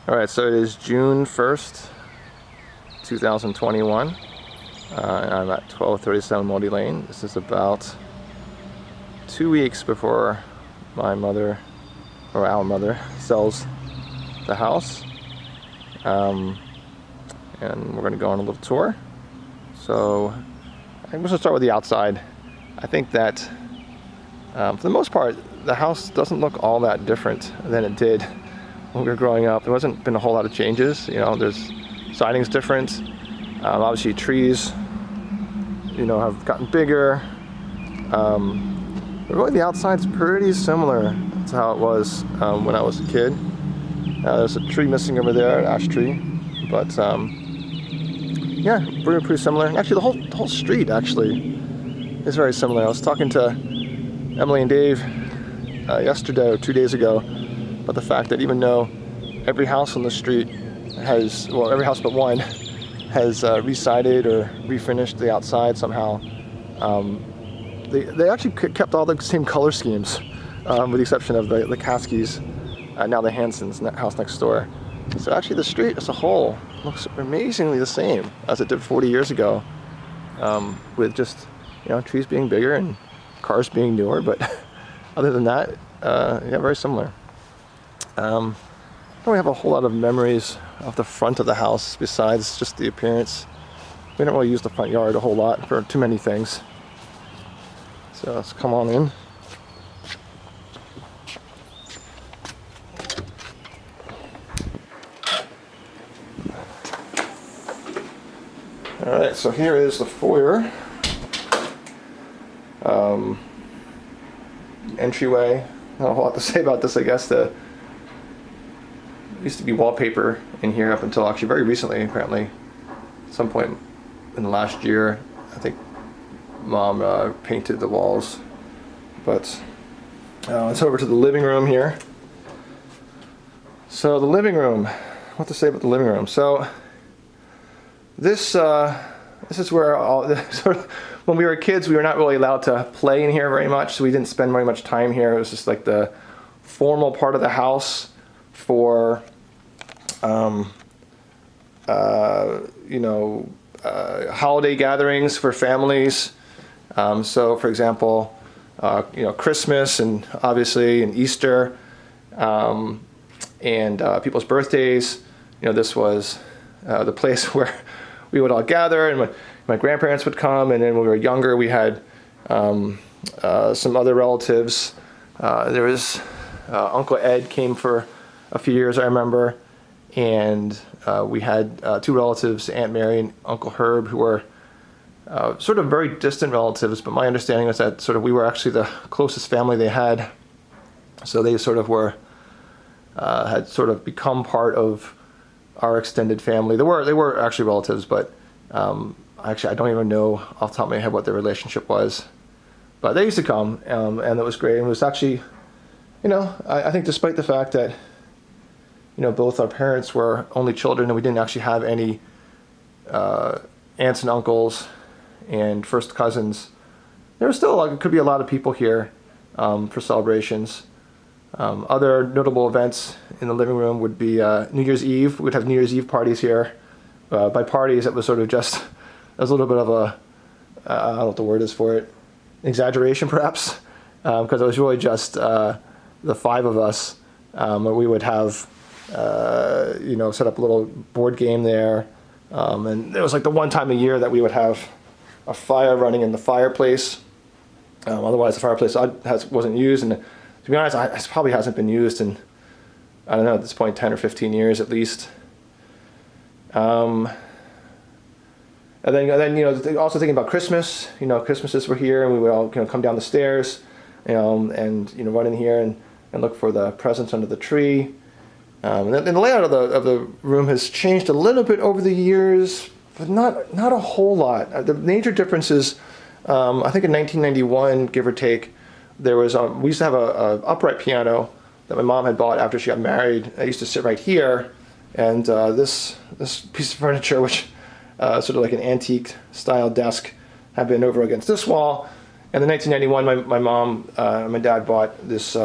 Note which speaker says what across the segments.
Speaker 1: Alright, so it is June 1st, 2021. And I'm at 1237 Muldy Lane. This is about 2 weeks before my mother, or our mother, sells the house. And we're going to go on a little tour. So I think we'll just start with the outside. I think that for the most part, the house doesn't look all that different than it did when we were growing up. There wasn't been a whole lot of changes. You know, there's siding's different. Obviously trees, you know, have gotten bigger. But really the outside's pretty similar to how it was when I was a kid. There's a tree missing over there, an ash tree. But yeah, pretty similar. Actually, the whole street actually is very similar. I was talking to Emily and Dave yesterday or 2 days ago about the fact that even though every house on the street has, well, every house but one has resided or refinished the outside somehow, they actually kept all the same color schemes, with the exception of the Kaskis, now the Hansons' house next door. So actually the street as a whole looks amazingly the same as it did 40 years ago, with just, you know, trees being bigger and cars being newer, but other than that, yeah, very similar. I don't really have a whole lot of memories of the front of the house besides just the appearance. We don't really use the front yard a whole lot for too many things. So let's come on in. Alright, so here is the foyer. Entryway. Not a whole lot to say about this, I guess. There used to be wallpaper in here up until actually very recently, apparently. At some point in the last year, I think Mom painted the walls. But let's over to the living room here. So the living room, what to say about the living room? So this is where all sort of, when we were kids, we were not really allowed to play in here very much, so we didn't spend very much time here. It was just like the formal part of the house for, you know, holiday gatherings for families. So, for example, you know, Christmas and obviously and Easter, and people's birthdays. You know, this was the place where we would all gather, and my grandparents would come, and then when we were younger, we had some other relatives. There was Uncle Ed came for a few years, I remember, and we had two relatives, Aunt Mary and Uncle Herb, who were sort of very distant relatives, but my understanding was that sort of we were actually the closest family they had, so they sort of were had sort of become part of our extended family. They were actually relatives, but actually I don't even know off the top of my head what their relationship was. But they used to come, and it was great. And it was actually, you know, I think despite the fact that, you know, both our parents were only children and we didn't actually have any aunts and uncles and first cousins, there was still could be a lot of people here for celebrations. Other notable events in the living room would be New Year's Eve. We'd have New Year's Eve parties here. By parties, it was sort of just, it was a little bit of a, I don't know what the word is for it, exaggeration perhaps, because it was really just the five of us. We would have, you know, set up a little board game there. And it was like the one time a year that we would have a fire running in the fireplace. Otherwise, the fireplace wasn't used. And to be honest, it probably hasn't been used in, I don't know, at this point, 10 or 15 years at least. And then you know, also thinking about Christmas. You know, Christmases were here, and we would all, you know, come down the stairs, you know, and you know, run in here and look for the presents under the tree. And then the layout of the room has changed a little bit over the years, but not a whole lot. The major difference is, I think in 1991, give or take, there was we used to have a upright piano that my mom had bought after she got married. I used to sit right here, and this piece of furniture, which sort of like an antique style desk, had been over against this wall. And in 1991, my mom and my dad bought this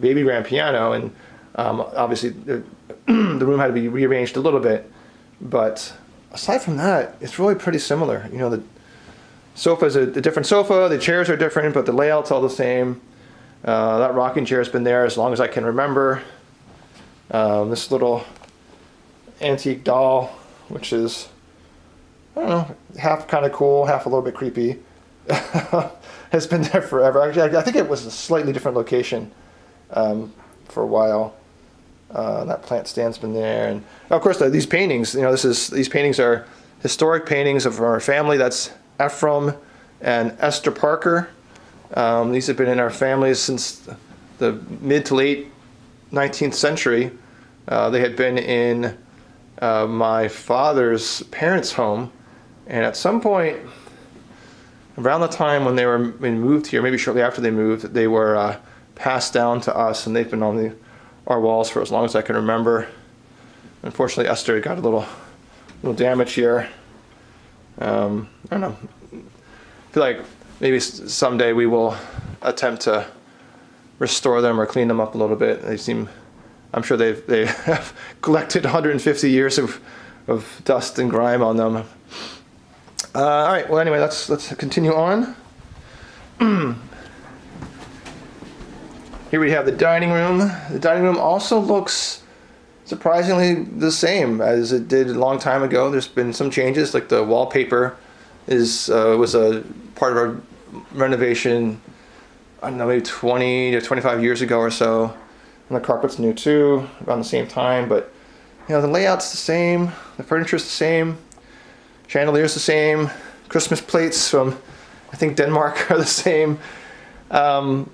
Speaker 1: baby grand piano, and Obviously, the room had to be rearranged a little bit, but aside from that, it's really pretty similar. The sofa is a different sofa, the chairs are different, but the layout's all the same. That rocking chair has been there as long as I can remember. This little antique doll, which is, I don't know, half kind of cool, half a little bit creepy, has been there forever. Actually, I think it was a slightly different location for a while. That plant stand's been there, and of course these paintings. These paintings are historic paintings of our family. That's Ephraim and Esther Parker. These have been in our family since the mid to late 19th century. They had been in my father's parents' home, and at some point around the time when they moved here, maybe shortly after they moved, they were passed down to us, and they've been on our walls for as long as I can remember. Unfortunately, Esther got a little damage here. I don't know. I feel like maybe someday we will attempt to restore them or clean them up a little bit. I'm sure they have collected 150 years of dust and grime on them. All right. Well, anyway, let's continue on. Here we have the dining room. The dining room also looks surprisingly the same as it did a long time ago. There's been some changes, like the wallpaper was a part of our renovation, I don't know, maybe 20 to 25 years ago or so. And the carpet's new too, around the same time. But the layout's the same, the furniture's the same, chandelier's the same, Christmas plates from I think Denmark are the same. And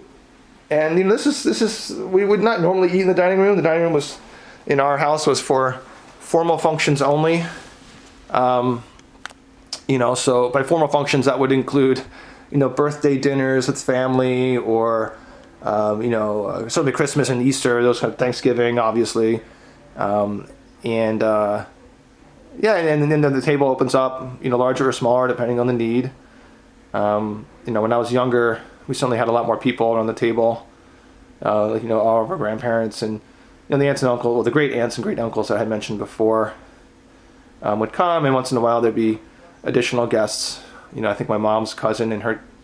Speaker 1: this is we would not normally eat in the dining room. The dining room in our house was for formal functions only. So by formal functions that would include, birthday dinners with family, or certainly Christmas and Easter, those kind of Thanksgiving, obviously, and then the table opens up, larger or smaller depending on the need. When I was younger, we certainly had a lot more people around the table, all of our grandparents and the aunts and uncles, well, the great aunts and great uncles that I had mentioned before, would come, and once in a while there'd be additional guests. I think my mom's cousin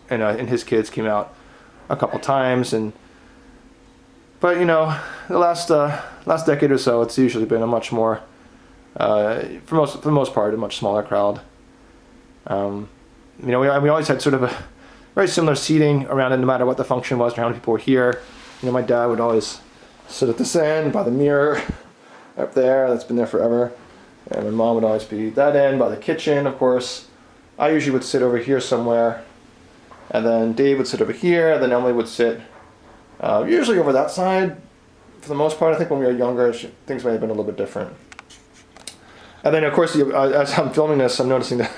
Speaker 1: and his kids came out a couple times, but the last decade or so, it's usually been a much more, for the most part, a much smaller crowd. We always had sort of a very similar seating around it, no matter what the function was, or how many people were here. My dad would always sit at this end by the mirror up there. That's been there forever. And my mom would always be at that end by the kitchen, of course. I usually would sit over here somewhere. And then Dave would sit over here. And then Emily would sit usually over that side. For the most part, I think when we were younger, things may have been a little bit different. And then, of course, as I'm filming this, I'm noticing that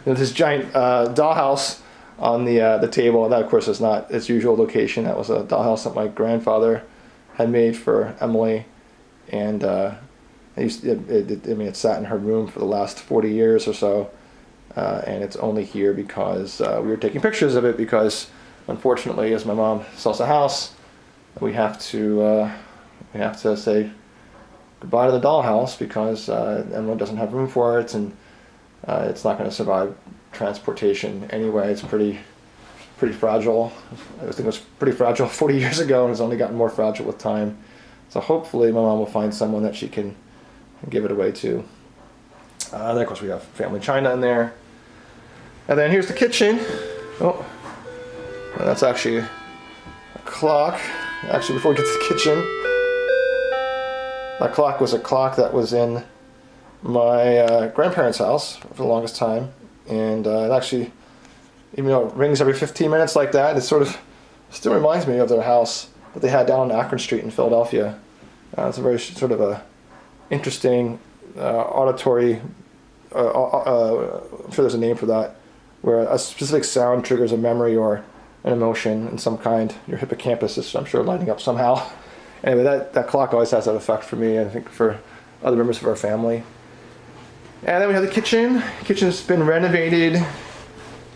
Speaker 1: this giant dollhouse on the table. And that, of course, is not its usual location. That was a dollhouse that my grandfather had made for Emily. And it sat in her room for the last 40 years or so. And it's only here because we were taking pictures of it, because unfortunately, as my mom sells a house, we have to say goodbye to the dollhouse, because Emily doesn't have room for it, and it's not going to survive transportation anyway. It's pretty fragile. I think it was pretty fragile 40 years ago, and it's only gotten more fragile with time. So hopefully my mom will find someone that she can give it away to. Then of course we have family china in there. And then here's the kitchen. Oh, well, that's actually a clock. Actually, before we get to the kitchen, that clock was a clock that was in my grandparents' house for the longest time. And it actually, even though it rings every 15 minutes like that, it sort of still reminds me of their house that they had down on Akron Street in Philadelphia. It's a very sort of a interesting auditory, I'm sure there's a name for that, where a specific sound triggers a memory or an emotion in some kind. Your hippocampus is, I'm sure, lighting up somehow. Anyway, that clock always has that effect for me, I think for other members of our family. And then we have the kitchen. The kitchen's been renovated,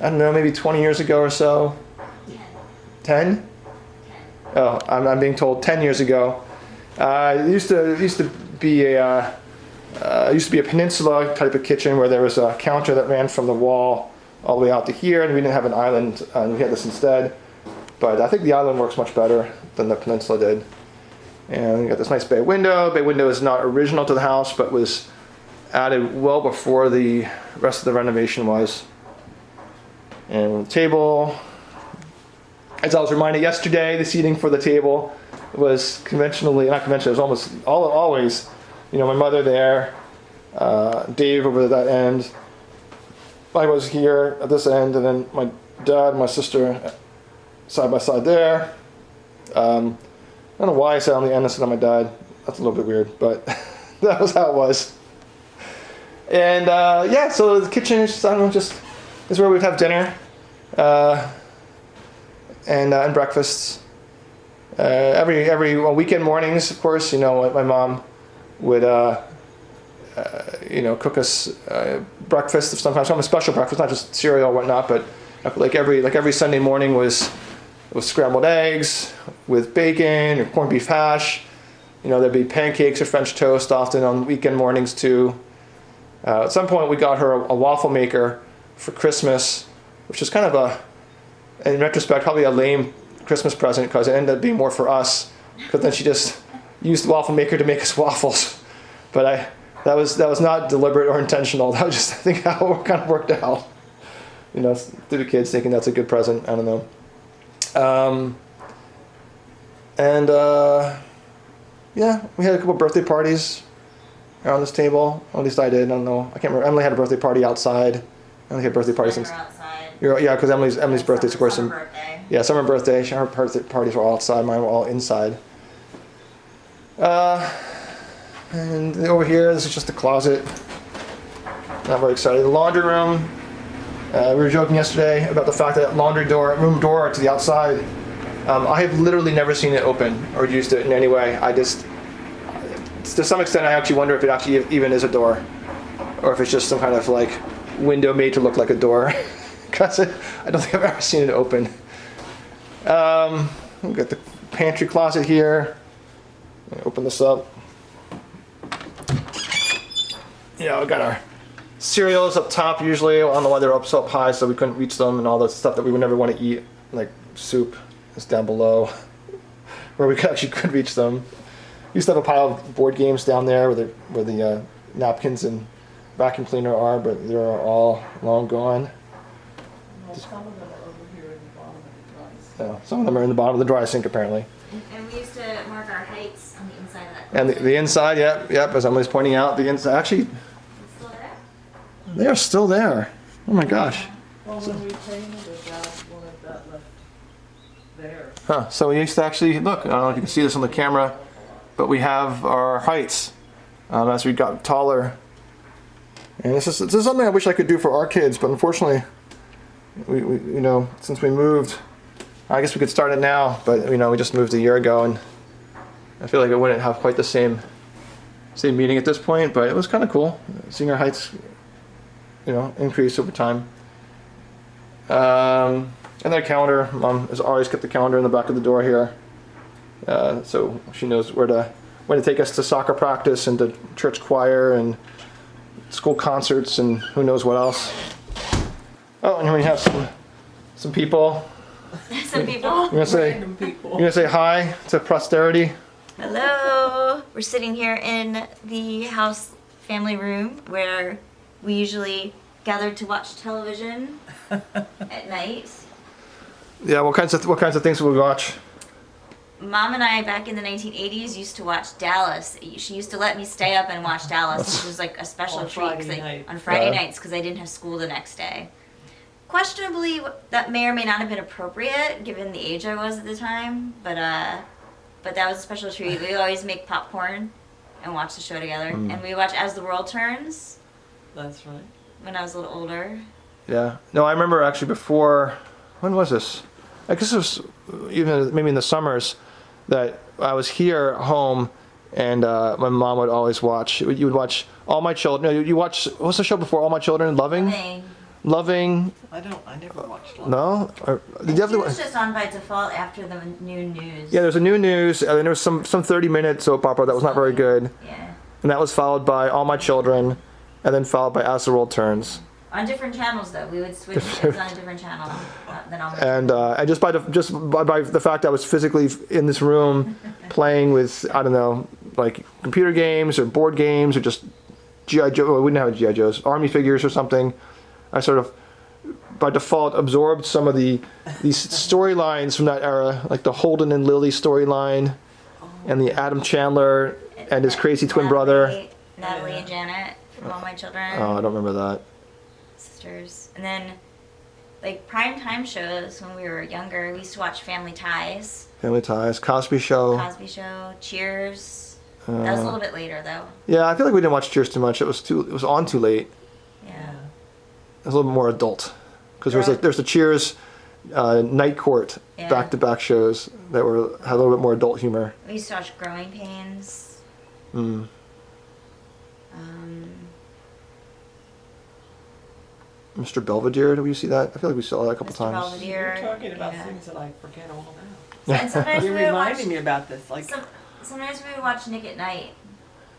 Speaker 1: I don't know, maybe 20 years ago or so. 10? Oh, I'm being told 10 years ago. It used to be a peninsula type of kitchen where there was a counter that ran from the wall all the way out to here, and we didn't have an island, and we had this instead. But I think the island works much better than the peninsula did. And we got this nice bay window. Bay window is not original to the house, but was added well before the rest of the renovation was. And the table, as I was reminded yesterday, the seating for the table was conventionally, not conventional, it was always, my mother there, Dave over at that end, I was here at this end, and then my dad and my sister side by side there. I don't know why I sat on the end instead of my dad. That's a little bit weird, but that was how it was. And so the kitchen is just is where we'd have dinner and breakfasts. Every weekend mornings, of course, my mom would cook us breakfast, sometimes a special breakfast, not just cereal or whatnot, but like every Sunday morning was scrambled eggs with bacon or corned beef hash. There'd be pancakes or French toast often on weekend mornings too. At some point we got her a waffle maker for Christmas, which is kind of in retrospect, probably a lame Christmas present because it ended up being more for us, because then she just used the waffle maker to make us waffles. But that was not deliberate or intentional. That was just, I think, how it kind of worked out. Through the kids thinking that's a good present. I don't know. We had a couple birthday parties around this table. At least I did. I don't know. I can't remember. Emily had a birthday party outside. Emily had a birthday party since.
Speaker 2: Outside.
Speaker 1: Yeah, because Emily's birthday, of course.
Speaker 2: Summer birthday.
Speaker 1: Yeah, summer birthday. Her birthday parties were all outside. Mine were all inside. And over here, this is just a closet. Not very excited. The laundry room. We were joking yesterday about the fact that room door to the outside, I have literally never seen it open or used it in any way. To some extent, I actually wonder if it actually even is a door, or if it's just some kind of like window made to look like a door. Because I don't think I've ever seen it open. We've got the pantry closet here. Open this up. We got our cereals up top usually. I don't know why they're up so high, so we couldn't reach them, and all the stuff that we would never want to eat, like soup, is down below, where we actually could reach them. We used to have a pile of board games down there where the napkins and vacuum cleaner are, but they're all long gone.
Speaker 3: Well, some of them are over here in the bottom of the dry sink.
Speaker 1: Some of them are in the bottom of the dry sink, apparently.
Speaker 2: And we used to mark our heights on the inside of that.
Speaker 1: And the inside, yep, as Emily's pointing out, the inside, actually,
Speaker 2: It's still there?
Speaker 1: they are still there. Oh my gosh.
Speaker 3: Well, when we painted it, one of that left there.
Speaker 1: Huh, so we used to actually, look, I don't know if you can see this on the camera, but we have our heights as we got taller. And this is something I wish I could do for our kids, but unfortunately, we since we moved, I guess we could start it now, but we just moved a year ago, and I feel like it wouldn't have quite the same meaning at this point, but it was kind of cool seeing our heights, increase over time. And then a calendar. Mom has always kept the calendar in the back of the door here, so she knows when to take us to soccer practice and to church choir and school concerts and who knows what else. Oh, and here we have some people.
Speaker 2: Some people.
Speaker 1: You're gonna say hi to posterity.
Speaker 2: Hello. We're sitting here in the house family room where we usually gather to watch television at night.
Speaker 1: Yeah, what kinds of things will we watch?
Speaker 2: Mom and I, back in the 1980s, used to watch Dallas. She used to let me stay up and watch Dallas, which was like a special
Speaker 3: On
Speaker 2: treat
Speaker 3: Friday night.
Speaker 2: on Friday
Speaker 1: Yeah.
Speaker 2: nights because I didn't have school the next day. Questionably, that may or may not have been appropriate given the age I was at the time, but that was a special treat. We always make popcorn and watch the show together, and we watch As the World Turns
Speaker 3: That's right.
Speaker 2: when I was a little older.
Speaker 1: Yeah. No, I remember actually before. When was this? I guess it was even maybe in the summers that I was here at home, and my mom would always watch. You would watch All My Children. No, you watch, what's the show before All My Children? Loving Loving.
Speaker 3: I never watched Love.
Speaker 1: No? Or, did you have
Speaker 2: It
Speaker 1: to,
Speaker 2: was just on by default after the new news.
Speaker 1: yeah, there's a new news, and then there was some 30-minute soap opera that was not very good.
Speaker 2: Yeah.
Speaker 1: And that was followed by All My Children, and then followed by As the World Turns.
Speaker 2: On different channels, though. We would switch it on a different channel than on.
Speaker 1: And just by the fact I was physically in this room playing with, I don't know, like computer games or board games or just G.I. Joe, well, we didn't have G.I. Joes, Army figures or something, I sort of, by default, absorbed some of these storylines from that era, like the Holden and Lily storyline, and the Adam Chandler and his crazy twin brother.
Speaker 2: Natalie and Janet from All My Children.
Speaker 1: Oh, I don't remember that.
Speaker 2: Sisters. And then, like, prime time shows when we were younger, we used to watch Family Ties,
Speaker 1: Family Ties, Cosby Show.
Speaker 2: Cosby Show, Cheers. That was a little bit later, though.
Speaker 1: Yeah, I feel like we didn't watch Cheers too much. It was on too late.
Speaker 2: Yeah.
Speaker 1: It was a little bit more adult. Because there's the Cheers Night Court
Speaker 2: Yeah.
Speaker 1: back-to-back shows that had a little bit more adult humor.
Speaker 2: We used to watch Growing Pains.
Speaker 1: Mm. Mr. Belvedere, did we see that? I feel like we saw that a couple
Speaker 2: Mr.
Speaker 1: times.
Speaker 2: Belvedere.
Speaker 3: You're talking about
Speaker 2: Yeah.
Speaker 3: things that I forget all about.
Speaker 2: And sometimes
Speaker 3: You're
Speaker 2: we would watch.
Speaker 3: reminding me about this. Like,
Speaker 2: Sometimes we would watch Nick at Night,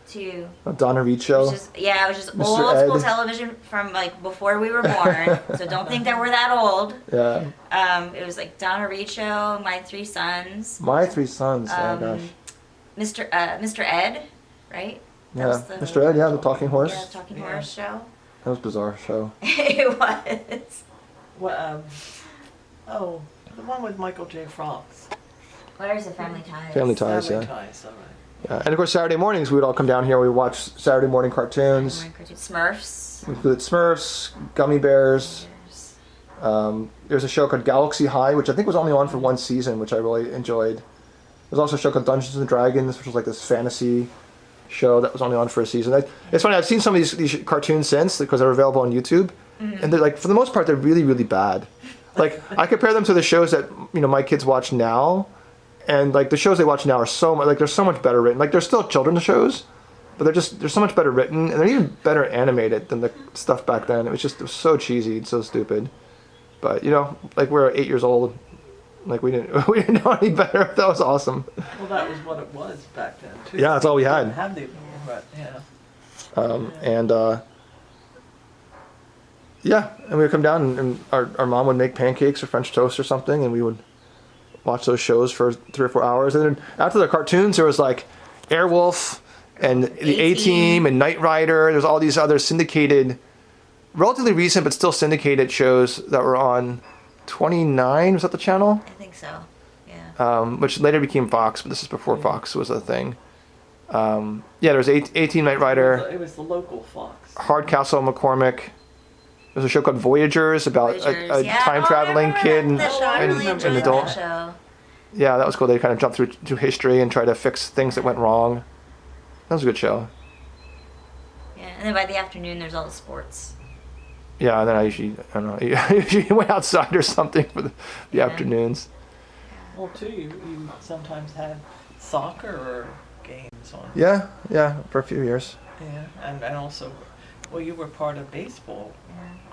Speaker 2: too.
Speaker 1: Donna Reed
Speaker 2: It
Speaker 1: Show.
Speaker 2: was just, yeah, it was just
Speaker 1: Mr.
Speaker 2: old school
Speaker 1: Ed.
Speaker 2: television from like before we were born. So don't think that we're that old.
Speaker 1: Yeah.
Speaker 2: It was like Donna Reed Show, My Three Sons,
Speaker 1: My Three Sons. Oh gosh.
Speaker 2: Mr. Ed, right? That
Speaker 1: Yeah.
Speaker 2: was the-
Speaker 1: Mr. Ed. Yeah, the Talking Horse.
Speaker 2: Yeah, Talking
Speaker 3: Yeah.
Speaker 2: Horse Show.
Speaker 1: That was a bizarre show.
Speaker 2: It was.
Speaker 3: what? Oh, the one with Michael J. Fox.
Speaker 2: Where's the Family Ties?
Speaker 1: Family Ties.
Speaker 3: Family
Speaker 1: Yeah.
Speaker 3: Ties, all right.
Speaker 1: Yeah. And of course, Saturday mornings we would all come down here. We would watch Saturday morning cartoons.
Speaker 2: Smurfs.
Speaker 1: We included Smurfs, Gummy Bears. There's a show called Galaxy High, which I think was only on for one season, which I really enjoyed. There's also a show called Dungeons and Dragons, which was like this fantasy show that was only on for a season. It's funny, I've seen some of these cartoons since because they're available on YouTube, and they're like, for the most part, they're really, really bad. Like, I compare them to the shows that, my kids watch now, and like the shows they watch now are they're so much better written. Like, they're still children's shows, but they're so much better written, and they're even better animated than the stuff back then. It was so cheesy and so stupid. But like we're 8 years old, like we didn't know any better. That was awesome.
Speaker 3: Well, that was what it was back then, too.
Speaker 1: Yeah, that's all we had.
Speaker 3: Didn't have the, but, yeah.
Speaker 1: And we would come down and our mom would make pancakes or French toast or something, and we would watch those shows for 3 or 4 hours. And then after the cartoons, there was like Airwolf and the A-Team and Knight Rider. There's all these other syndicated, relatively recent but still syndicated shows that were on 29. Was that the channel?
Speaker 2: I think so. Yeah.
Speaker 1: Which later became Fox, but this is before Fox was a thing. Yeah, there was A-Team, Knight Rider,
Speaker 3: It was the local Fox.
Speaker 1: Hardcastle, McCormick. There's a show called Voyagers about a
Speaker 2: Yeah,
Speaker 1: time traveling kid and
Speaker 2: that show. I really
Speaker 1: an
Speaker 2: enjoyed
Speaker 1: adult.
Speaker 2: that show.
Speaker 1: Yeah, that was cool. They kind of jumped through history and tried to fix things that went wrong. That was a good show.
Speaker 2: Yeah, and then by the afternoon, there's all the sports.
Speaker 1: Yeah, and then I don't know, I usually went outside or something for the
Speaker 2: Yeah.
Speaker 1: afternoons.
Speaker 3: Well, too, you sometimes had soccer games on.
Speaker 1: Yeah, for a few years.
Speaker 3: Yeah, and also, well, you were part of baseball,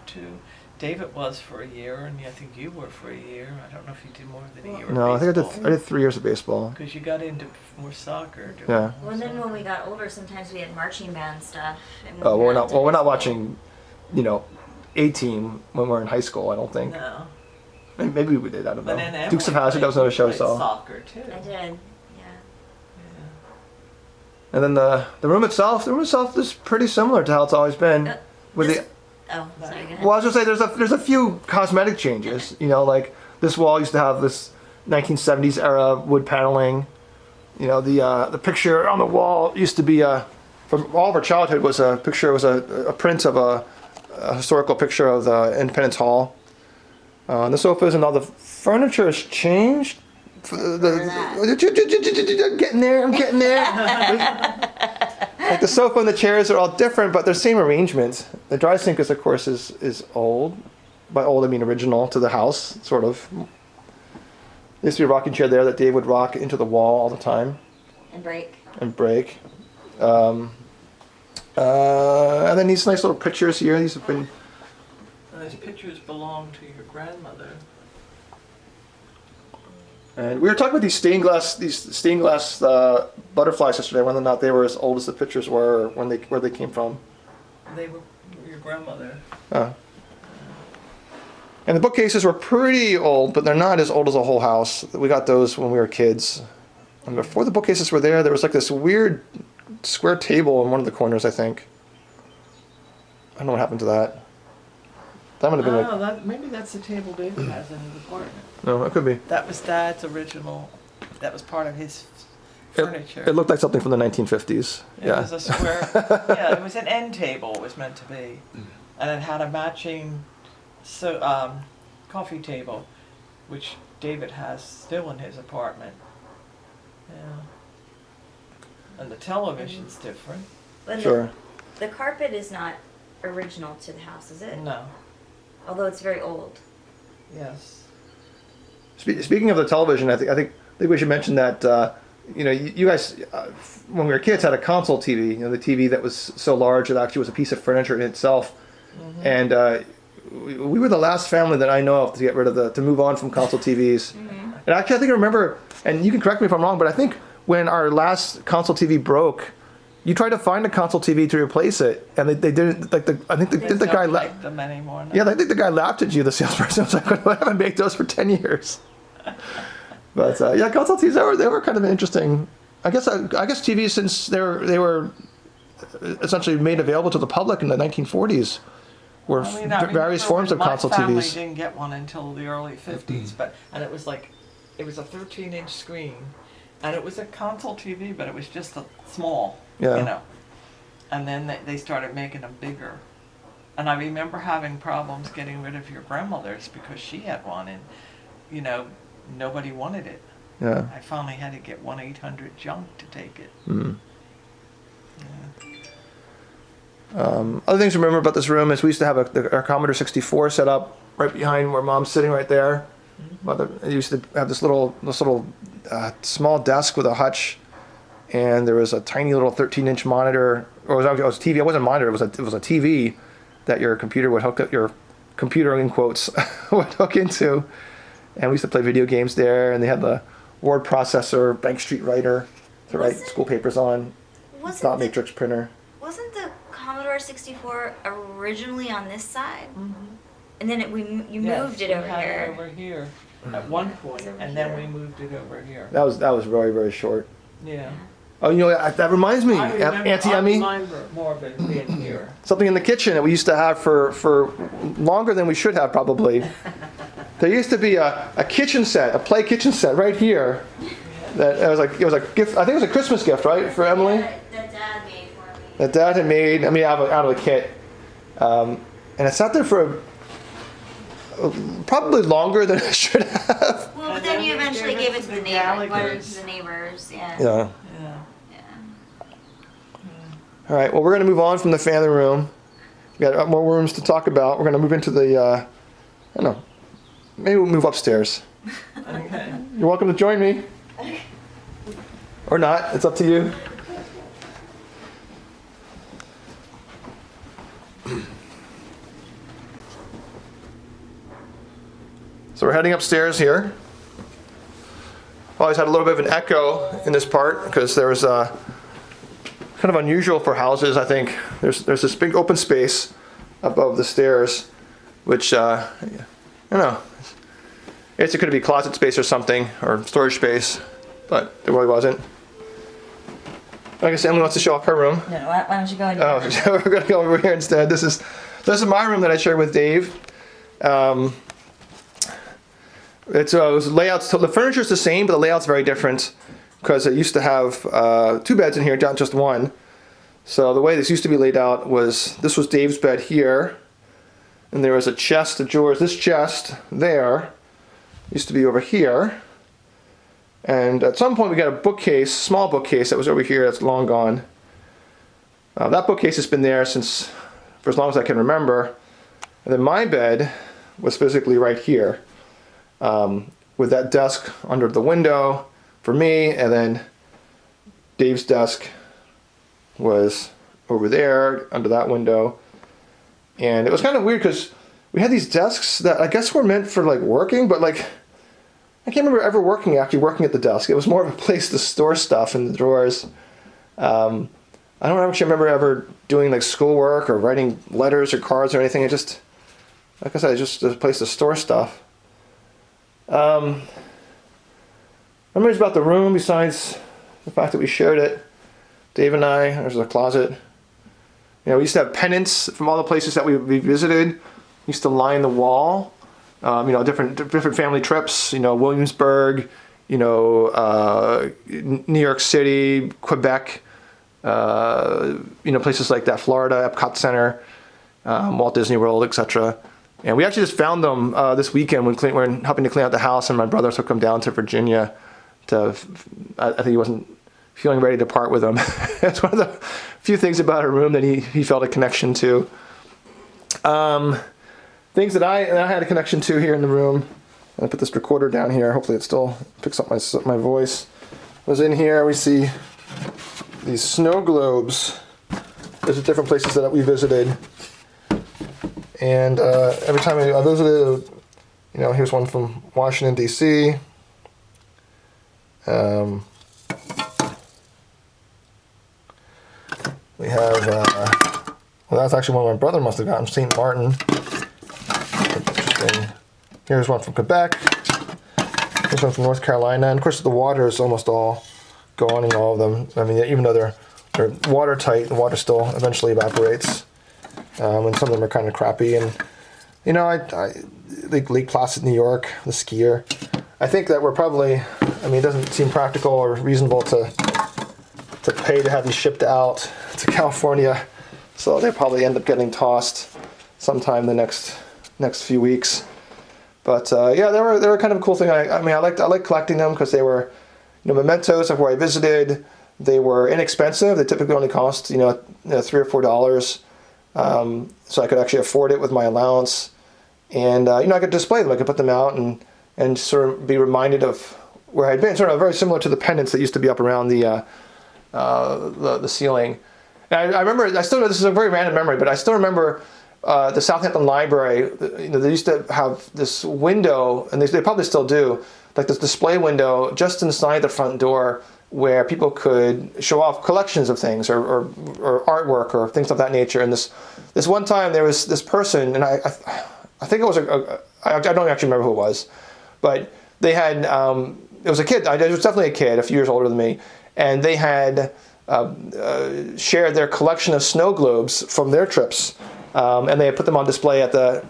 Speaker 3: too. David was for a year, and I think you were for a year. I don't know if you did more than a year.
Speaker 1: No, I think I did 3 years of baseball.
Speaker 3: Because you got into more soccer.
Speaker 1: Yeah.
Speaker 2: Well, then when we got older, sometimes we had marching band stuff. And
Speaker 1: Oh,
Speaker 2: we
Speaker 1: we're
Speaker 2: got
Speaker 1: not.
Speaker 2: into
Speaker 1: Well, we're not
Speaker 2: baseball.
Speaker 1: watching, A-Team when we're in high school. I don't think.
Speaker 2: Oh.
Speaker 3: No.
Speaker 1: Maybe we did. I don't
Speaker 3: But
Speaker 1: know.
Speaker 3: then
Speaker 1: Dukes of
Speaker 3: Emily
Speaker 1: Hazzard. That was another show I
Speaker 3: played
Speaker 1: saw.
Speaker 3: Soccer, too.
Speaker 2: I did. Yeah.
Speaker 1: And then the room itself. The room itself is pretty similar to how it's always been. With
Speaker 2: This-
Speaker 1: the
Speaker 2: Oh, sorry. Go ahead.
Speaker 1: Well, I was gonna say there's a few cosmetic changes. Like this wall used to have this 1970s era wood paneling. The picture on the wall used to be from all of our childhood was a picture. It was a print of a historical picture of the Independence Hall. And the sofas and all the furniture has changed. I'm getting there. Like the sofa and the chairs are all different, but they're same arrangement. The dry sink is, of course, is old. By old, I mean original to the house, sort of. There used to be a rocking chair there that Dave would rock into the wall all the time
Speaker 2: And break.
Speaker 1: and break. And then these nice little pictures here. These have been
Speaker 3: those pictures belong to your grandmother.
Speaker 1: And we were talking about these stained glass butterflies yesterday, whether or not they were as old as the pictures were, or where they came from.
Speaker 3: They were your grandmother.
Speaker 1: And the bookcases were pretty old, but they're not as old as a whole house. We got those when we were kids. And before the bookcases were there was like this weird square table in one of the corners, I think. I don't know what happened to that. That might have been
Speaker 3: Maybe that's the table David has in his apartment.
Speaker 1: No, it could be.
Speaker 3: That was Dad's original. That was part of his furniture.
Speaker 1: It looked like something from the 1950s.
Speaker 3: It was a square. Yeah, it was an end table. It was meant to be, and it had a matching coffee table, which David has still in his apartment. Yeah. And the television's different.
Speaker 2: But
Speaker 1: Sure.
Speaker 2: The carpet is not original to the house, is it?
Speaker 3: No.
Speaker 2: Although it's very old.
Speaker 3: Yes.
Speaker 1: Speaking of the television, I think we should mention that you guys when we were kids had a console TV. The TV that was so large it actually was a piece of furniture in itself. Mm-hmm. And we were the last family that I know of to get rid of to move on from console TVs. Mm-hmm. And actually, I think I remember, and you can correct me if I'm wrong, but I think when our last console TV broke, you tried to find a console TV to replace it, and they didn't. I think the guy
Speaker 3: like them anymore. No.
Speaker 1: Yeah, I think the guy laughed at you, the salesperson. I was like, I haven't made those for 10 years. But console TVs they were kind of interesting. I guess TVs, since they were essentially made available to the public in the 1940s, were various forms of console TVs.
Speaker 3: My family didn't get one until the early 50s, and it was a 13-inch screen, and it was a console TV, but it was just small.
Speaker 1: Yeah.
Speaker 3: And then they started making them bigger. And I remember having problems getting rid of your grandmother's because she had one, and nobody wanted it.
Speaker 1: Yeah.
Speaker 3: I finally had to get 1-800-JUNK to take it.
Speaker 1: Mm.
Speaker 3: Yeah.
Speaker 1: Other things to remember about this room is we used to have our Commodore 64 set up right behind where Mom's sitting right there. Mm-hmm. It used to have this little small desk with a hutch, and there was a tiny little 13-inch monitor, or it was TV. It wasn't a monitor. It was a TV that your computer would hook up, your computer in quotes would hook into, and we used to play video games there. And they had the word processor, Bank Street Writer to write school papers on. Dot matrix printer.
Speaker 2: Wasn't the Commodore 64 originally on this side? Mm-hmm. And then you moved it over here.
Speaker 3: Over here at one point, and then we moved it over here.
Speaker 1: That was very, very short.
Speaker 3: Yeah.
Speaker 1: Oh, that reminds me, Auntie Emmy.
Speaker 3: I remember more of it being here.
Speaker 1: Something in the kitchen that we used to have for longer than we should have probably. There used to be a kitchen set, a play kitchen set right here. That it was a gift. I think it was a Christmas gift, right, for Emily.
Speaker 2: That Dad made for me.
Speaker 1: That Dad had made. I mean, out of a kit, and it sat there for probably longer than it should have.
Speaker 2: Well, but then you eventually gave it to the neighbors. Yeah.
Speaker 1: Yeah. All right. Well, we're going to move on from the family room. We got more rooms to talk about. We're going to move into the. I don't know. Maybe we'll move upstairs.
Speaker 3: Okay.
Speaker 1: You're welcome to join me. Or not. It's up to you. So we're heading upstairs here. Always had a little bit of an echo in this part because there was kind of unusual for houses. I think there's this big open space above the stairs, which I don't know. I guess it could be closet space or something, or storage space, but it really wasn't. I guess Emily wants to show off her room.
Speaker 2: No, why don't you go in?
Speaker 1: Oh, so we're gonna go over here instead. This is my room that I shared with Dave. It was layouts. The furniture is the same, but the layout's very different because it used to have 2 beds in here, not just one. So the way this used to be laid out was this was Dave's bed here, and there was a chest of drawers. This chest there used to be over here, and at some point we got a bookcase, small bookcase that was over here. That's long gone. That bookcase has been there for as long as I can remember. And then my bed was physically right here. With that desk under the window for me, and then Dave's desk was over there under that window. And it was kind of weird because we had these desks that I guess were meant for like working, but like I can't remember ever working at the desk. It was more of a place to store stuff in the drawers. I don't actually remember ever doing like schoolwork or writing letters or cards or anything. It just, like I said, it's just a place to store stuff. Memories about the room besides the fact that we shared it. Dave and I, there's a closet. You know, we used to have pennants from all the places that we visited. We used to line the wall. You know, different family trips. You know, Williamsburg. You know, New York City, Quebec. You know, places like that, Florida, Epcot Center, Walt Disney World, etc. And we actually just found them this weekend when we were helping to clean out the house, and my brother took them down to Virginia. I think he wasn't feeling ready to part with them. That's one of the few things about a room that he felt a connection to. Things that I had a connection to here in the room. I put this recorder down here. Hopefully it still picks up my voice. Was in here. We see these snow globes. There's different places that we visited. And every time I visited, you know, here's one from Washington, D.C. We have, well, that's actually one my brother must have gotten, St. Martin. Interesting. Here's one from Quebec. Here's one from North Carolina. And of course, the water is almost all gone in all of them. I mean, even though they're watertight, the water still eventually evaporates. And some of them are kind of crappy. And, you know, I think Lake Placid, New York, the skier. I think that we're probably, I mean, it doesn't seem practical or reasonable to pay to have these shipped out to California. So they probably end up getting tossed sometime the next few weeks. But yeah, they were kind of a cool thing. I mean, I like collecting them because they were, you know, mementos of where I visited. They were inexpensive. They typically only cost, you know, $3 or $4. So I could actually afford it with my allowance. And, you know, I could display them. I could put them out and sort of be reminded of where I'd been. Sort of very similar to the pendants that used to be up around the ceiling. And I remember, I still know this is a very random memory, but I still remember the Southampton Library. You know, they used to have this window, and they probably still do, like this display window just inside the front door where people could show off collections of things or artwork or things of that nature. And this one time there was this person, and I think it was I don't actually remember who it was, but they had, it was a kid, it was definitely a kid, a few years older than me, and they had shared their collection of snow globes from their trips, and they had put them on display at the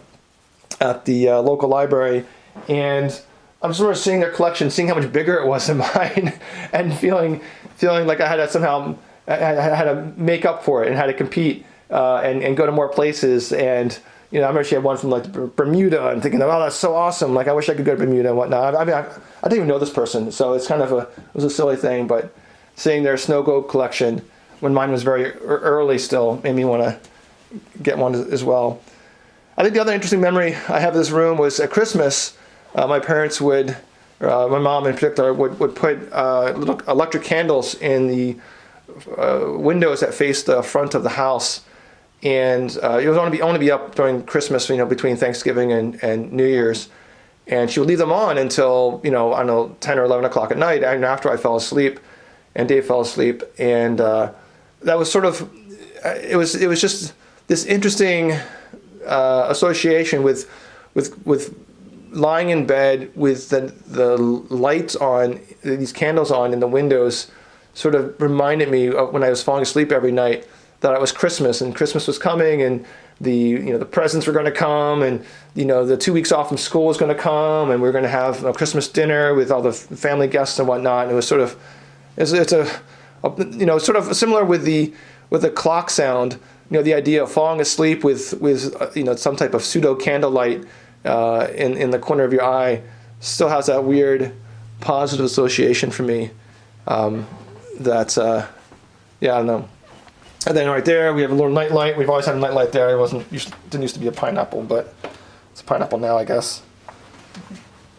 Speaker 1: local library. And I just remember seeing their collection, seeing how much bigger it was than mine, and feeling like I had to somehow, I had to make up for it and had to compete and go to more places. And you know, I remember she had one from like Bermuda, and thinking, oh, that's so awesome. Like, I wish I could go to Bermuda and whatnot. I mean, I didn't even know this person, so it's kind of it was a silly thing. But seeing their snow globe collection when mine was very early still made me want to get one as well. I think the other interesting memory I have of this room was at Christmas. My parents would, my mom in particular, would put little electric candles in the windows that faced the front of the house. And it was only be up during Christmas, you know, between Thanksgiving and New Year's. And she would leave them on until, you know, I don't know, 10 or 11 o'clock at night, and after I fell asleep and Dave fell asleep. And that was sort of, it was just this interesting association with lying in bed with the lights on, these candles on in the windows, sort of reminded me of when I was falling asleep every night that it was Christmas, and Christmas was coming, and the presents were going to come, and the 2 weeks off from school was going to come, and we were going to have a Christmas dinner with all the family guests and whatnot. And it was sort of, it's a sort of similar with the clock sound. The idea of falling asleep with some type of pseudo candlelight in the corner of your eye still has that weird positive association for me. I don't know. And then right there we have a little night light. We've always had a night light there. Didn't used to be a pineapple, but it's a pineapple now, I guess.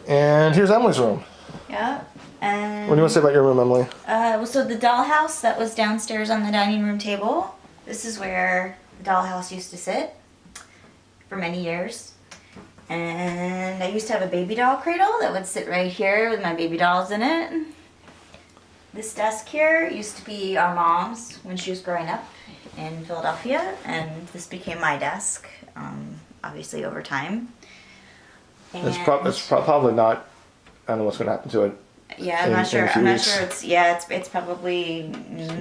Speaker 1: And here's Emily's room.
Speaker 2: Yeah. And
Speaker 1: What do you want to say about your room, Emily?
Speaker 2: So the dollhouse that was downstairs on the dining room table. This is where the dollhouse used to sit for many years. And I used to have a baby doll cradle that would sit right here with my baby dolls in it. This desk here used to be our mom's when she was growing up in Philadelphia, and this became my desk, obviously over time.
Speaker 1: It's probably not. I don't know what's going to happen to it.
Speaker 2: Yeah, I'm not sure. It's probably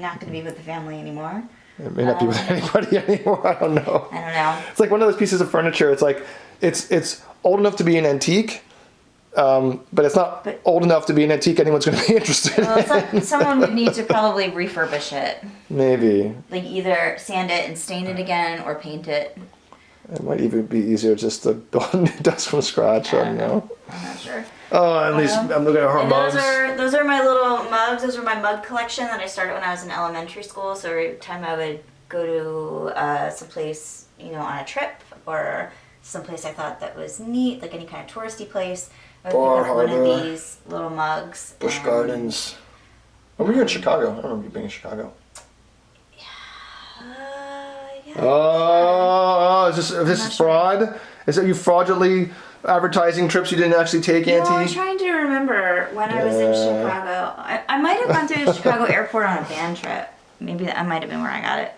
Speaker 2: not going to be with the family anymore.
Speaker 1: It may not be with anybody anymore. I don't know.
Speaker 2: I don't know.
Speaker 1: It's like one of those pieces of furniture. It's like it's old enough to be an antique, but it's not old enough to be an antique anyone's going to be interested in.
Speaker 2: Someone would need to probably refurbish it.
Speaker 1: Maybe.
Speaker 2: Like either sand it and stain it again or paint it.
Speaker 1: It might even be easier just to build a new desk from scratch. I don't know.
Speaker 2: I'm not sure.
Speaker 1: Oh, at least I'm looking at her
Speaker 2: And
Speaker 1: mugs.
Speaker 2: those are my little mugs. Those were my mug collection that I started when I was in elementary school. So every time I would go to someplace, on a trip or someplace I thought that was neat, like any kind of touristy place, I would pick up one of these little mugs.
Speaker 1: Busch Gardens. Oh, were you in Chicago? I don't remember you being in Chicago.
Speaker 2: Yeah.
Speaker 1: Oh, is this fraud? Is that you fraudulently advertising trips you didn't actually take, Auntie?
Speaker 2: No, I'm trying to remember when I was in Chicago. I might have gone through the Chicago airport on a band trip. Maybe that might have been where I got it.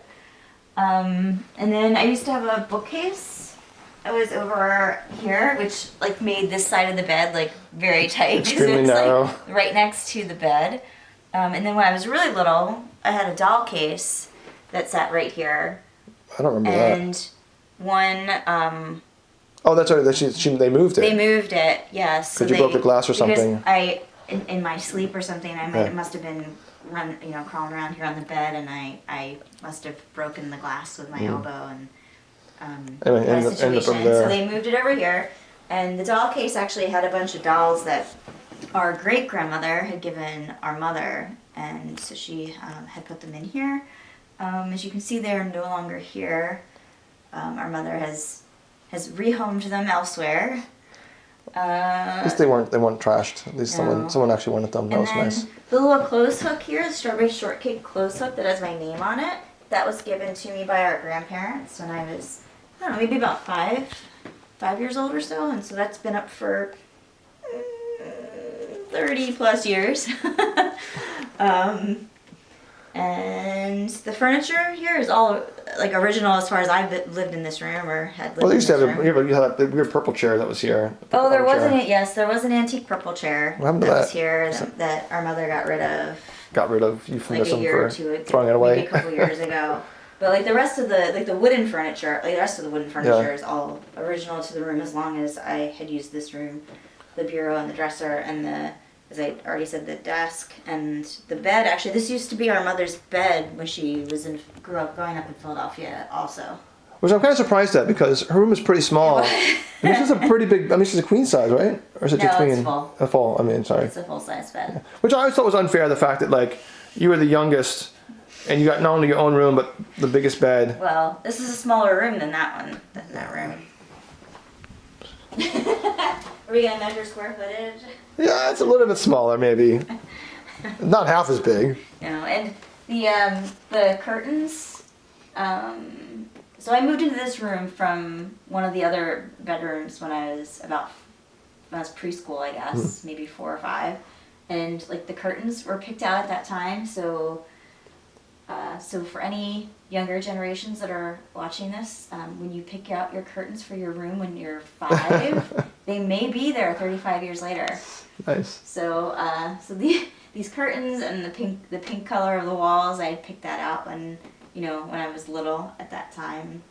Speaker 2: And then I used to have a bookcase. I was over here, which made this side of the bed very tight.
Speaker 1: Extremely narrow.
Speaker 2: Right next to the bed. And then when I was really little, I had a doll case that sat right here.
Speaker 1: I don't remember that.
Speaker 2: And one.
Speaker 1: Oh, that's right. They moved it.
Speaker 2: They moved it, yes.
Speaker 1: Because you broke the glass or something.
Speaker 2: Because in my sleep or something, must have been crawling around here on the bed, and I must have broken the glass with my elbow, and
Speaker 1: Anyway,
Speaker 2: that
Speaker 1: end up
Speaker 2: situation.
Speaker 1: over there.
Speaker 2: So they moved it over here, and the doll case actually had a bunch of dolls that our great grandmother had given our mother, and so she had put them in here. As you can see, they're no longer here. Our mother has rehomed them elsewhere.
Speaker 1: At least they weren't trashed. At least someone actually wanted them. That was nice.
Speaker 2: The little clothes hook here, the strawberry shortcake clothes hook that has my name on it, that was given to me by our grandparents when I was, I don't know, maybe about 5 years old or so, and so that's been up for 30 plus years. And the furniture here is all original as far as I've lived in this room or had lived
Speaker 1: Well, they used to
Speaker 2: in this
Speaker 1: have
Speaker 2: room.
Speaker 1: you had that weird purple chair that was here.
Speaker 2: Oh, there was there was an antique purple chair
Speaker 1: What happened to
Speaker 2: that
Speaker 1: that?
Speaker 2: was here that our mother got rid of
Speaker 1: Got rid of
Speaker 2: a
Speaker 1: euphemism
Speaker 2: year or
Speaker 1: for
Speaker 2: two ago,
Speaker 1: throwing it away.
Speaker 2: maybe a couple years ago. But the rest of the wooden furniture, is all original to the room as long as I had used this room, the bureau and the dresser and as I already said, the desk and the bed. Actually, this used to be our mother's bed when she was growing up in Philadelphia also.
Speaker 1: Which I'm kind of surprised at because her room is pretty small. And this is a pretty big. I mean, she's a queen size, right? Or is it a queen?
Speaker 2: It's full.
Speaker 1: A full. I mean, sorry.
Speaker 2: It's a full size bed.
Speaker 1: Which I always thought was unfair. The fact that you were the youngest, and you got not only your own room but the biggest bed.
Speaker 2: Well, this is a smaller room than that one. Room. Are we gonna measure square footage?
Speaker 1: Yeah, it's a little bit smaller, maybe. Not half as big.
Speaker 2: And the curtains. So I moved into this room from one of the other bedrooms when I was preschool, I guess, maybe 4 or 5, and the curtains were picked out at that time. So for any younger generations that are watching this, when you pick out your curtains for your room when you're 5, they may be there 35 years later.
Speaker 1: Nice.
Speaker 2: So these curtains and the pink color of the walls, I picked that out when I was little at that time.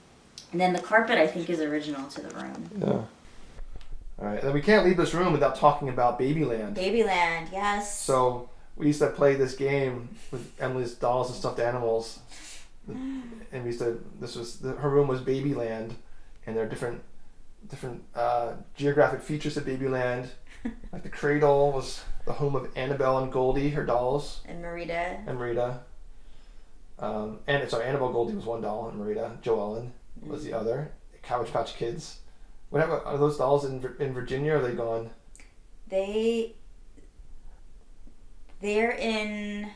Speaker 2: And then the carpet, I think, is original to the room.
Speaker 1: Yeah. All right, and we can't leave this room without talking about Babyland.
Speaker 2: Babyland, yes.
Speaker 1: So we used to play this game with Emily's dolls and stuffed animals, and her room was Babyland, and there are different geographic features of Babyland. Like the cradle was the home of Annabelle and Goldie, her dolls.
Speaker 2: And Marita.
Speaker 1: Annabelle Goldie was one doll, and Marita Joellen was the other. Cabbage Patch Kids. Whatever, are those dolls in Virginia, or are they gone?
Speaker 2: They're in...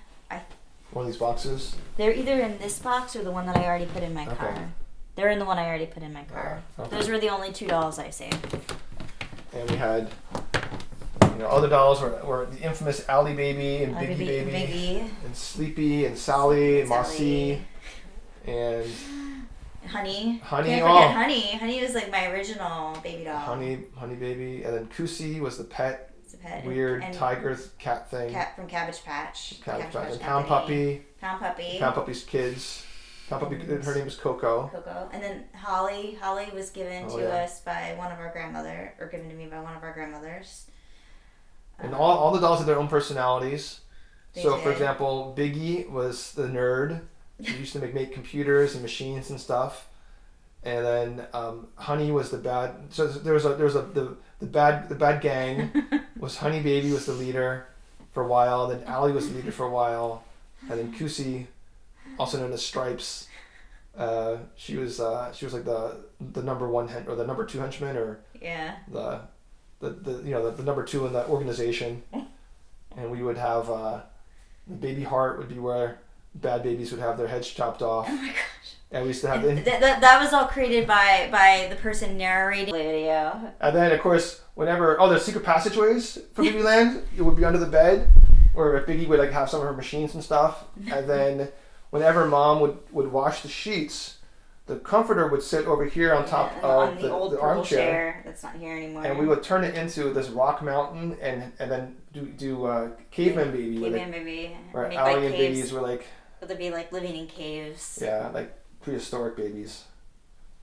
Speaker 1: One of these boxes?
Speaker 2: They're either in this box or the one that I already put in my car.
Speaker 1: Okay.
Speaker 2: They're in the one I already put in my car.
Speaker 1: Okay.
Speaker 2: Those were the only 2 dolls I saved.
Speaker 1: and we had, other dolls were the infamous Ally Baby and Biggie Baby, and Sleepy and Sally and Mossy, and
Speaker 2: Honey.
Speaker 1: Honey.
Speaker 2: Can't forget Honey. Honey was like my original baby doll.
Speaker 1: Honey Baby, and then Kusi was the pet.
Speaker 2: It's a pet.
Speaker 1: Weird tiger cat thing.
Speaker 2: Cat from Cabbage Patch.
Speaker 1: Cabbage Patch. And Pound Puppy.
Speaker 2: Pound Puppy.
Speaker 1: Pound Puppy's kids. Pound Puppy, her name was Coco.
Speaker 2: And then Holly. Holly was given to us by one of our grandmother, or given to me by one of our grandmothers.
Speaker 1: And all the dolls had their own personalities. So,
Speaker 2: did.
Speaker 1: for example, Biggie was the nerd. He used to make computers and machines and stuff. And then Honey was the bad. So there was the bad gang was Honey Baby was the leader for a while. Then Ally was the leader for a while, and then Kusi, also known as Stripes, she was like the number one or the number two henchman, or the number two in the organization. And we would have the Baby Heart would be where bad babies would have their heads chopped off.
Speaker 2: Oh my gosh.
Speaker 1: And we used to have
Speaker 2: that was all created by the person narrating the video.
Speaker 1: And then, of course, whenever there's secret passageways for Babyland, it would be under the bed, where Biggie would like have some of her machines and stuff. And then, whenever Mom would wash the sheets, the comforter would sit over here on top of
Speaker 2: the old
Speaker 1: the
Speaker 2: purple
Speaker 1: armchair
Speaker 2: chair that's not here anymore.
Speaker 1: And we would turn it into this rock mountain, and then do Caveman Baby.
Speaker 2: Caveman Baby.
Speaker 1: Where
Speaker 2: Make
Speaker 1: alien
Speaker 2: like caves.
Speaker 1: babies were like.
Speaker 2: Would they be like living in caves?
Speaker 1: Yeah, like prehistoric babies.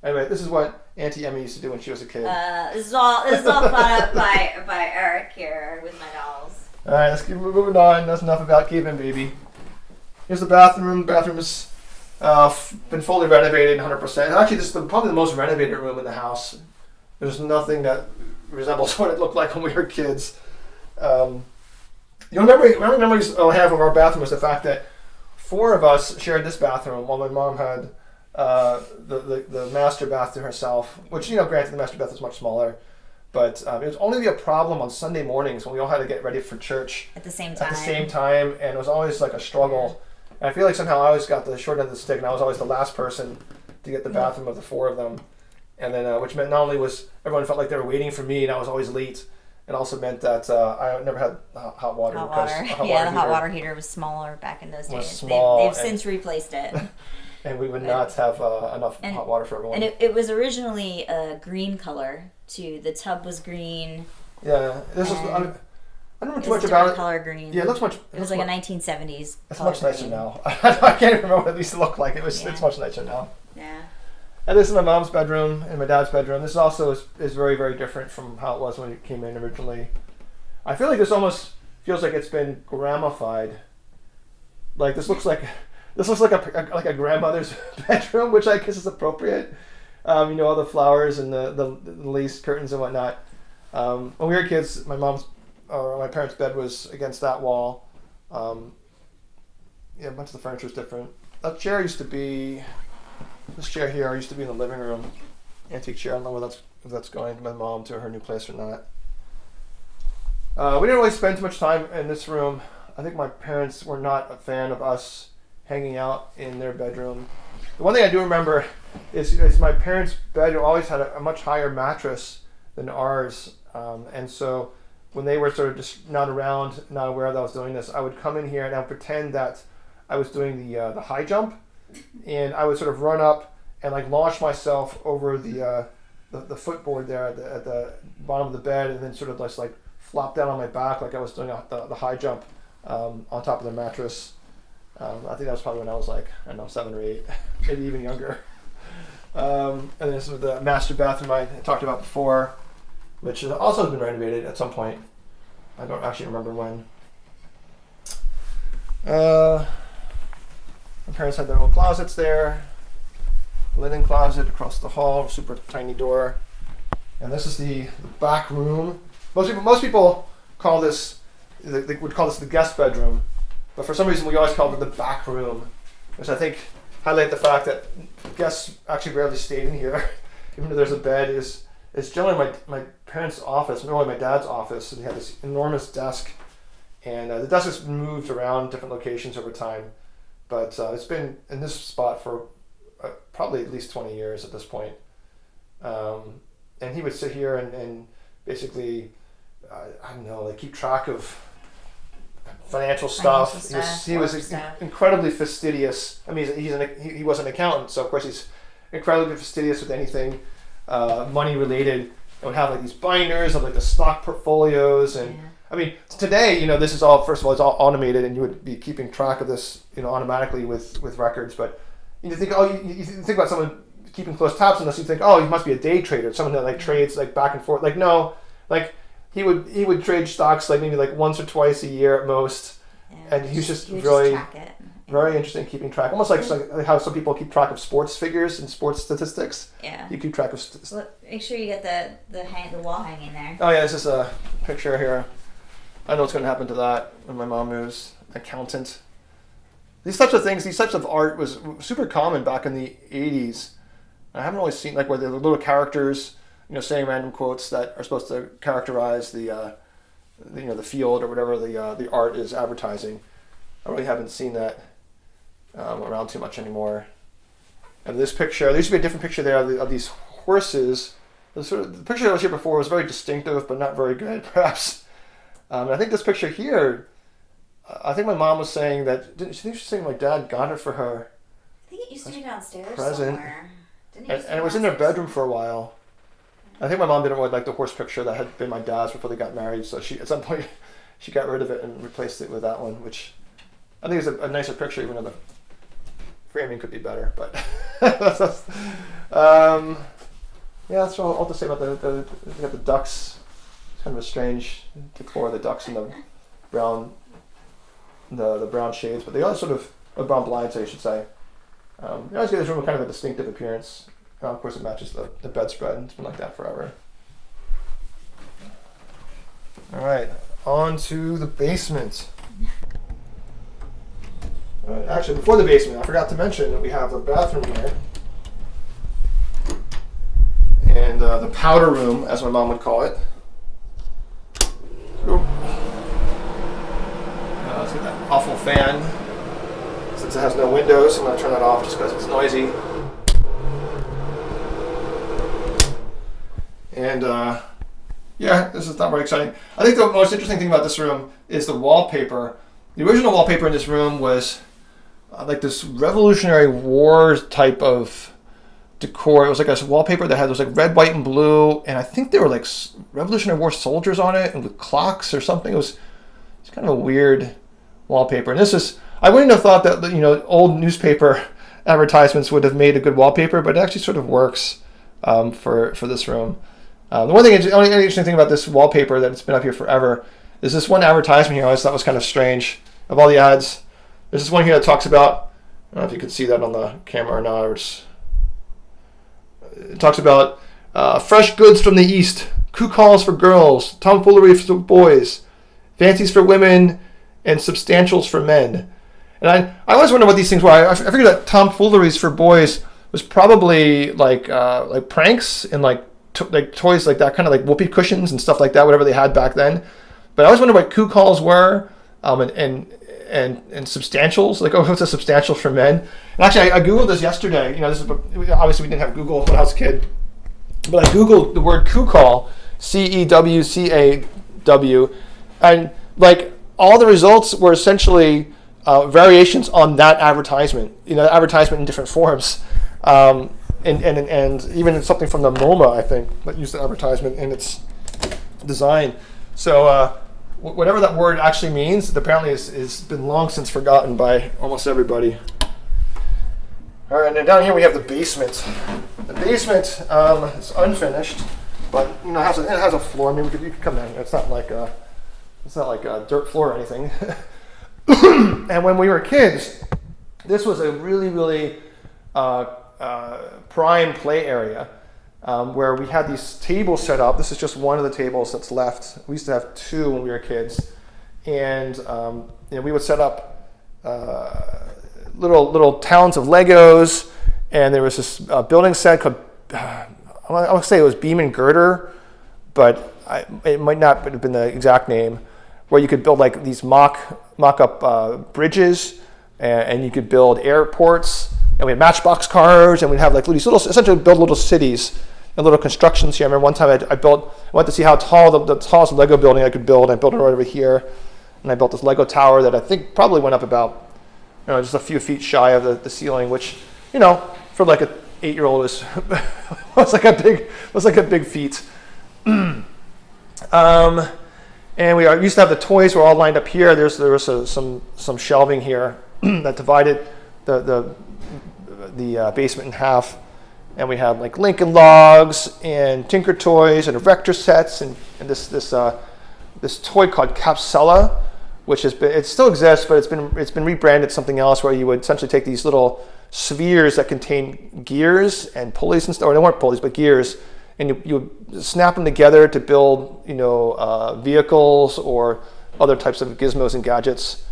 Speaker 1: Anyway, this is what Auntie Emmy used to do when she was a kid.
Speaker 2: This is all thought up by Eric here with my dolls.
Speaker 1: All right, let's keep moving on. That's enough about Caveman Baby. Here's the bathroom. The bathroom has been fully renovated, 100%. Actually, this is probably the most renovated room in the house. There's nothing that resembles what it looked like when we were kids. The only memories I have of our bathroom was the fact that 4 of us shared this bathroom, while my mom had the master bath to herself, which, granted the master bath is much smaller, but it was only a problem on Sunday mornings when we all had to get ready for church
Speaker 2: at the same time, and
Speaker 1: it was always like a struggle. And I feel like somehow I always got the short end of the stick, and I was always the last person to get the bathroom of the 4 of them, and then which meant not only was everyone felt like they were waiting for me, and I was always late. It also meant that I never had hot water.
Speaker 2: The hot water heater was smaller back in those days. They've since replaced it.
Speaker 1: And we would not have enough hot water for everyone.
Speaker 2: And it was originally a green color too. The tub was green.
Speaker 1: Yeah, this was. I don't remember too much
Speaker 2: about
Speaker 1: it.
Speaker 2: Color green.
Speaker 1: Yeah, it looks much.
Speaker 2: It was like a 1970s.
Speaker 1: It's much nicer now. I can't even remember what it used to look like. It's much nicer now.
Speaker 2: Yeah.
Speaker 1: And this is my mom's bedroom and my dad's bedroom. This also is very, very different from how it was when it came in originally. I feel like this almost feels like it's been grandmified. Like this looks like a grandmother's bedroom, which I guess is appropriate. All the flowers and the lace curtains and whatnot. When we were kids, my parents' bed was against that wall. A bunch of the furniture was different. That chair used to be. This chair here used to be in the living room. Antique chair. I don't know if that's going to my mom to her new place or not. We didn't really spend too much time in this room. I think my parents were not a fan of us hanging out in their bedroom. The one thing I do remember is my parents' bed always had a much higher mattress than ours. And so when they were sort of just not around, not aware that I was doing this, I would come in here and I would pretend that I was doing the high jump. And I would sort of run up and like launch myself over the footboard there at the bottom of the bed, and then sort of just like flop down on my back like I was doing the high jump on top of the mattress. I think that was probably when I was like, I don't know, 7 or 8, maybe even younger. And then this is the master bathroom I talked about before, which also has been renovated at some point. I don't actually remember when. My parents had their own closets there. Linen closet across the hall, super tiny door. And this is the back room. Most people call this, they would call this the guest bedroom. But for some reason we always called it the back room, which I think highlight the fact that guests actually rarely stayed in here. Even though there's a bed, it's generally my parents' office, normally my dad's office, and he had this enormous desk. And the desk has moved around different locations over time. But it's been in this spot for probably at least 20 years at this point. And he would sit here and basically, I don't know, like keep track of financial stuff. He was incredibly fastidious. I mean, he was an accountant, so of course he's incredibly fastidious with anything money related. And would have like these binders of like the stock portfolios, and I mean, today, this is all, first of all, it's all automated, and you would be keeping track of this, automatically with records. But you think, you think about someone keeping close tabs on this, you think, he must be a day trader, someone that like trades like back and forth. Like, no, like he would trade stocks like maybe like once or twice a year at most, and he was just really very interesting in keeping track, almost like how some people keep track of sports figures and sports statistics.
Speaker 2: Yeah.
Speaker 1: You keep track of.
Speaker 2: Make sure you get the wall hanging there.
Speaker 1: Oh yeah, this is a picture here. I know what's going to happen to that when my mom moves. Accountant. These types of things, these types of art was super common back in the 80s. I haven't really seen like where the little characters, saying random quotes that are supposed to characterize the field or whatever the art is advertising. I really haven't seen that around too much anymore. And this picture, there used to be a different picture there of these horses. The picture that was here before was very distinctive, but not very good, perhaps. I think this picture here, I think my mom was saying that, she was saying my dad got it for her.
Speaker 2: I think it used to be downstairs
Speaker 1: present.
Speaker 2: somewhere.
Speaker 1: And it was in their bedroom for a while. I think my mom didn't really like the horse picture that had been my dad's before they got married, so at some point she got rid of it and replaced it with that one, which I think is a nicer picture, even though the framing could be better. But that's all I'll have to say about they got the ducks. It's kind of a strange decor of the ducks and the brown shades, but they all sort of brown blinds, I should say. You always get this room with kind of a distinctive appearance. Of course, it matches the bedspread. It's been like that forever. All right, on to the basement. Actually, before the basement, I forgot to mention that we have the bathroom here. And the powder room, as my mom would call it. Let's get that awful fan. Since it has no windows, I'm going to turn that off just because it's noisy. And this is not very exciting. I think the most interesting thing about this room is the wallpaper. The original wallpaper in this room was like this Revolutionary War type of decor. It was like a wallpaper that had those like red, white, and blue, and I think there were like Revolutionary War soldiers on it and with clocks or something. It's kind of a weird wallpaper. And I wouldn't have thought that old newspaper advertisements would have made a good wallpaper, but it actually sort of works for this room. The only interesting thing about this wallpaper that's been up here forever is this one advertisement here I always thought was kind of strange. Of all the ads, there's this one here that talks about, I don't know if you can see that on the camera or not, it talks about fresh goods from the East, coup-calls for girls, tomfoolery for boys, fancies for women, and substantials for men. And I always wonder what these things were. I figured that tomfooleries for boys was probably like pranks and like toys like that, kind of like whoopee cushions and stuff like that, whatever they had back then. But I always wonder what coup-calls were, and substantials, like what's a substantial for men? And actually, I googled this yesterday. This is obviously we didn't have Google when I was a kid, but I googled the word coup-call, CEWCAW, and like all the results were essentially variations on that advertisement. Advertisement in different forms, and even something from the MoMA, I think, that used the advertisement in its design. So. Whatever that word actually means, it apparently is been long since forgotten by almost everybody. All right, and then down here we have the basement. The basement is unfinished, but it has a floor. I mean, you could come in. It's not like a dirt floor or anything. And when we were kids, this was a really, really prime play area. Where we had these tables set up. This is just one of the tables that's left. We used to have two when we were kids, and we would set up little towns of Legos. And there was this building set called I would say it was Beam and Girder, but it might not have been the exact name. Where you could build like these mock-up bridges, and you could build airports. And we had Matchbox cars, and we'd have like these essentially build little cities. and little constructions here. I remember one time I went to see how tall the tallest Lego building I could build. I built it right over here, and I built this Lego tower that I think probably went up about, just a few feet shy of the ceiling, which, for like a 8-year-old was like a big feat. And we used to have the toys were all lined up here. There was some shelving here that divided the basement in half, and we had like Lincoln Logs and Tinker Toys and Erector sets and this toy called Capsella, which it still exists, but it's been rebranded something else, where you would essentially take these little spheres that contain gears and pulleys and stuff, or they weren't pulleys but gears, and you would snap them together to build vehicles or other types of gizmos and gadgets.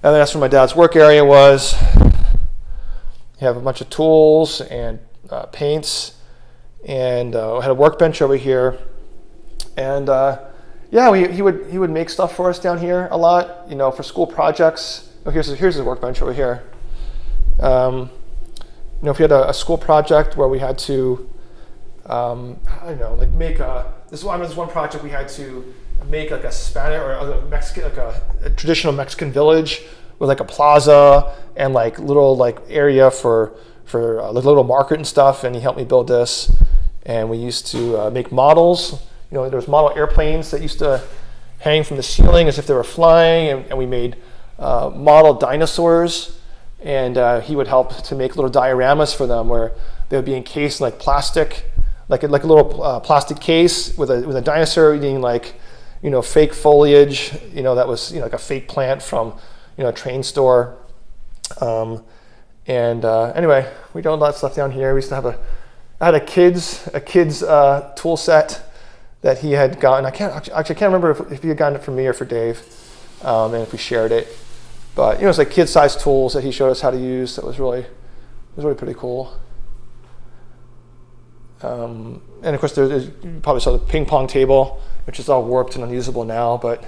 Speaker 1: And then that's where my dad's work area was. You have a bunch of tools and paints, and had a workbench over here, and he would make stuff for us down here a lot, for school projects. Oh, here's his workbench over here. If we had a school project where we had to, make this one project we had to make like a Spanish or a Mexican, like a traditional Mexican village with like a plaza and like little like area for a little market and stuff, and he helped me build this. And we used to make models. There was model airplanes that used to hang from the ceiling as if they were flying, and we made model dinosaurs. And he would help to make little dioramas for them, where they would be encased in like plastic, like a little plastic case with a dinosaur eating fake foliage, that was like a fake plant from a train store. Anyway, we did a lot of stuff down here. We used to I had a kids tool set that he had gotten. I can't remember if he had gotten it for me or for Dave, and if we shared it. But it's like kid-sized tools that he showed us how to use. That was really pretty cool. And of course, you probably saw the ping pong table, which is all warped and unusable now. But